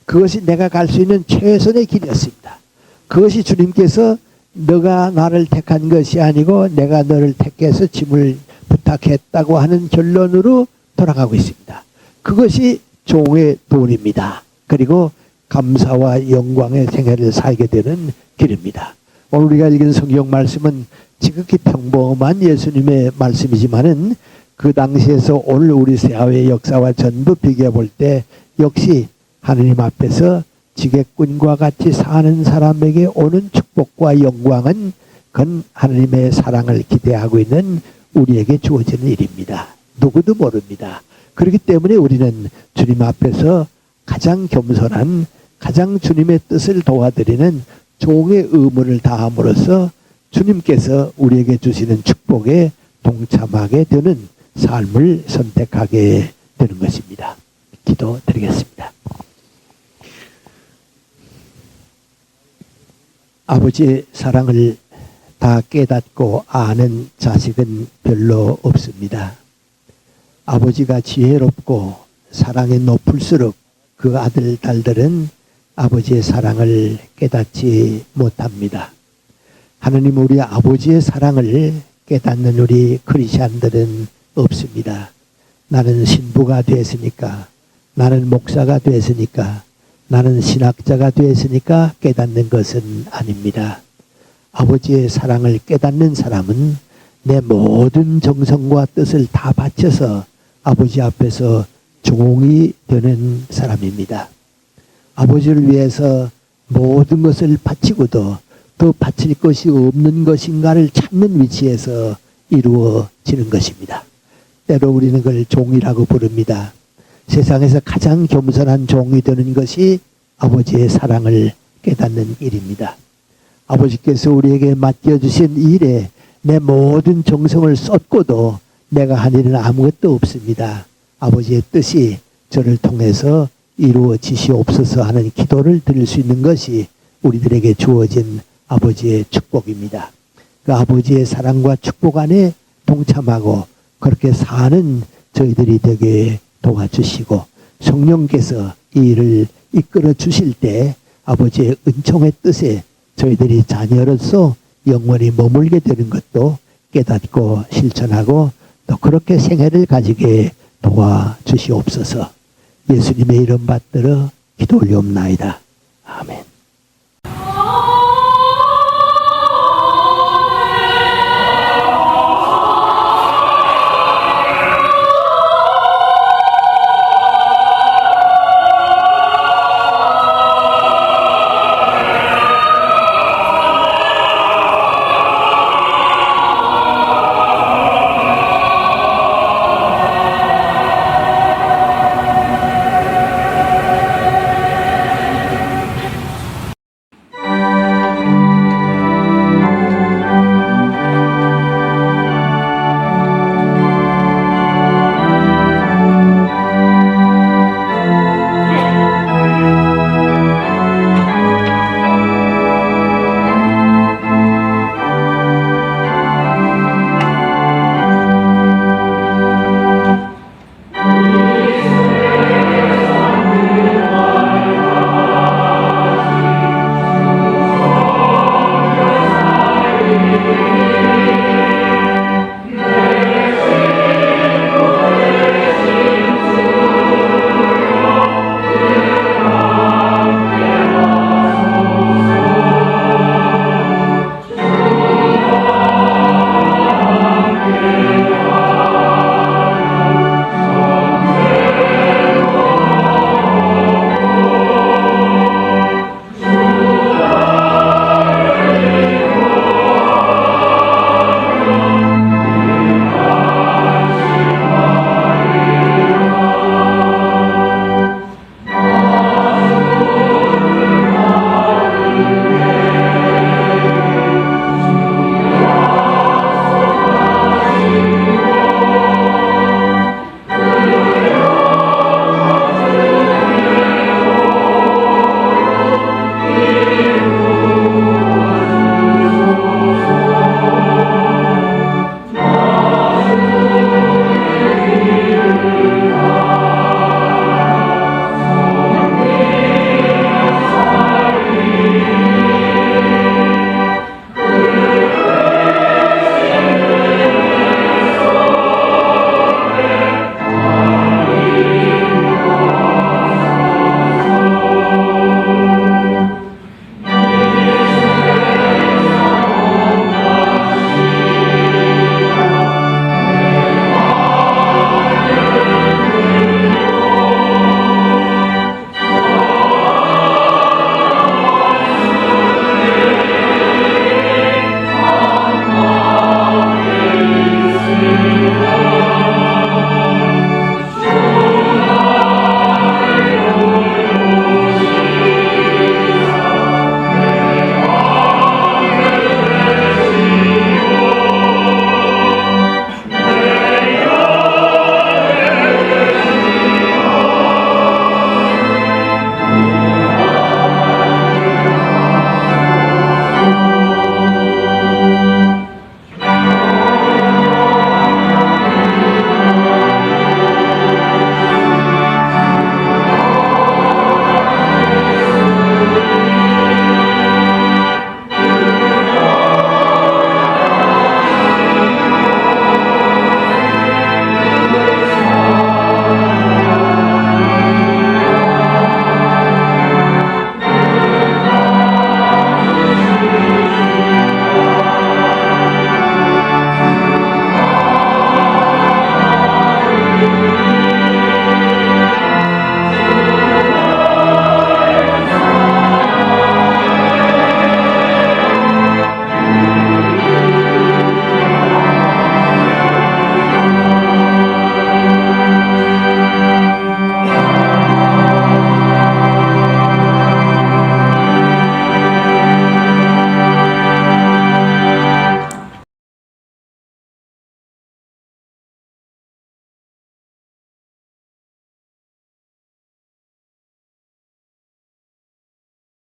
그것이 내가 갈 수 있는 최선의 길이었습니다. 그것이 주님께서 너가 나를 택한 것이 아니고 내가 너를 택해서 짐을 부탁했다고 하는 결론으로 돌아가고 있습니다. 그것이 종의 도리입니다. 그리고 감사와 영광의 생애를 살게 되는 길입니다. 오늘 우리가 읽은 성경 말씀은 지극히 평범한 예수님의 말씀이지만은 그 당시에서 오늘 우리 사회의 역사와 전부 비교해 볼 때 역시 하느님 앞에서 지게꾼과 같이 사는 사람에게 오는 축복과 영광은 그건 하느님의 사랑을 기대하고 있는 우리에게 주어지는 일입니다. 누구도 모릅니다. 그렇기 때문에 우리는 주님 앞에서 가장 겸손한, 가장 주님의 뜻을 도와드리는 종의 의무를 다함으로써 주님께서 우리에게 주시는 축복에 동참하게 되는 삶을 선택하게 되는 것입니다. 기도드리겠습니다. 아버지의 사랑을 다 깨닫고 아는 자식은 별로 없습니다. 아버지가 지혜롭고 사랑이 높을수록 그 아들, 딸들은 아버지의 사랑을 깨닫지 못합니다. 하느님, 우리 아버지의 사랑을 깨닫는 우리 크리스찬들은 없습니다. 나는 신부가 됐으니까, 나는 목사가 됐으니까, 나는 신학자가 됐으니까 깨닫는 것은 아닙니다. 아버지의 사랑을 깨닫는 사람은 내 모든 정성과 뜻을 다 바쳐서 아버지 앞에서 종이 되는 사람입니다. 아버지를 위해서 모든 것을 바치고도 더 바칠 것이 없는 것인가를 찾는 위치에서 이루어지는 것입니다. 때로 우리는 그걸 종이라고 부릅니다. 세상에서 가장 겸손한 종이 되는 것이 아버지의 사랑을 깨닫는 일입니다. 아버지께서 우리에게 맡겨주신 일에 내 모든 정성을 쏟고도 내가 한 일은 아무것도 없습니다. 아버지의 뜻이 저를 통해서 이루어지시옵소서 하는 기도를 드릴 수 있는 것이 우리들에게 주어진 아버지의 축복입니다. 그 아버지의 사랑과 축복 안에 동참하고 그렇게 사는 저희들이 되게 도와주시고 성령께서 이 일을 이끌어 주실 때 아버지의 은총의 뜻에 저희들이 자녀로서 영원히 머물게 되는 것도 깨닫고 실천하고 또 그렇게 생애를 가지게 도와주시옵소서. 예수님의 이름 받들어 기도 올리옵나이다. 아멘.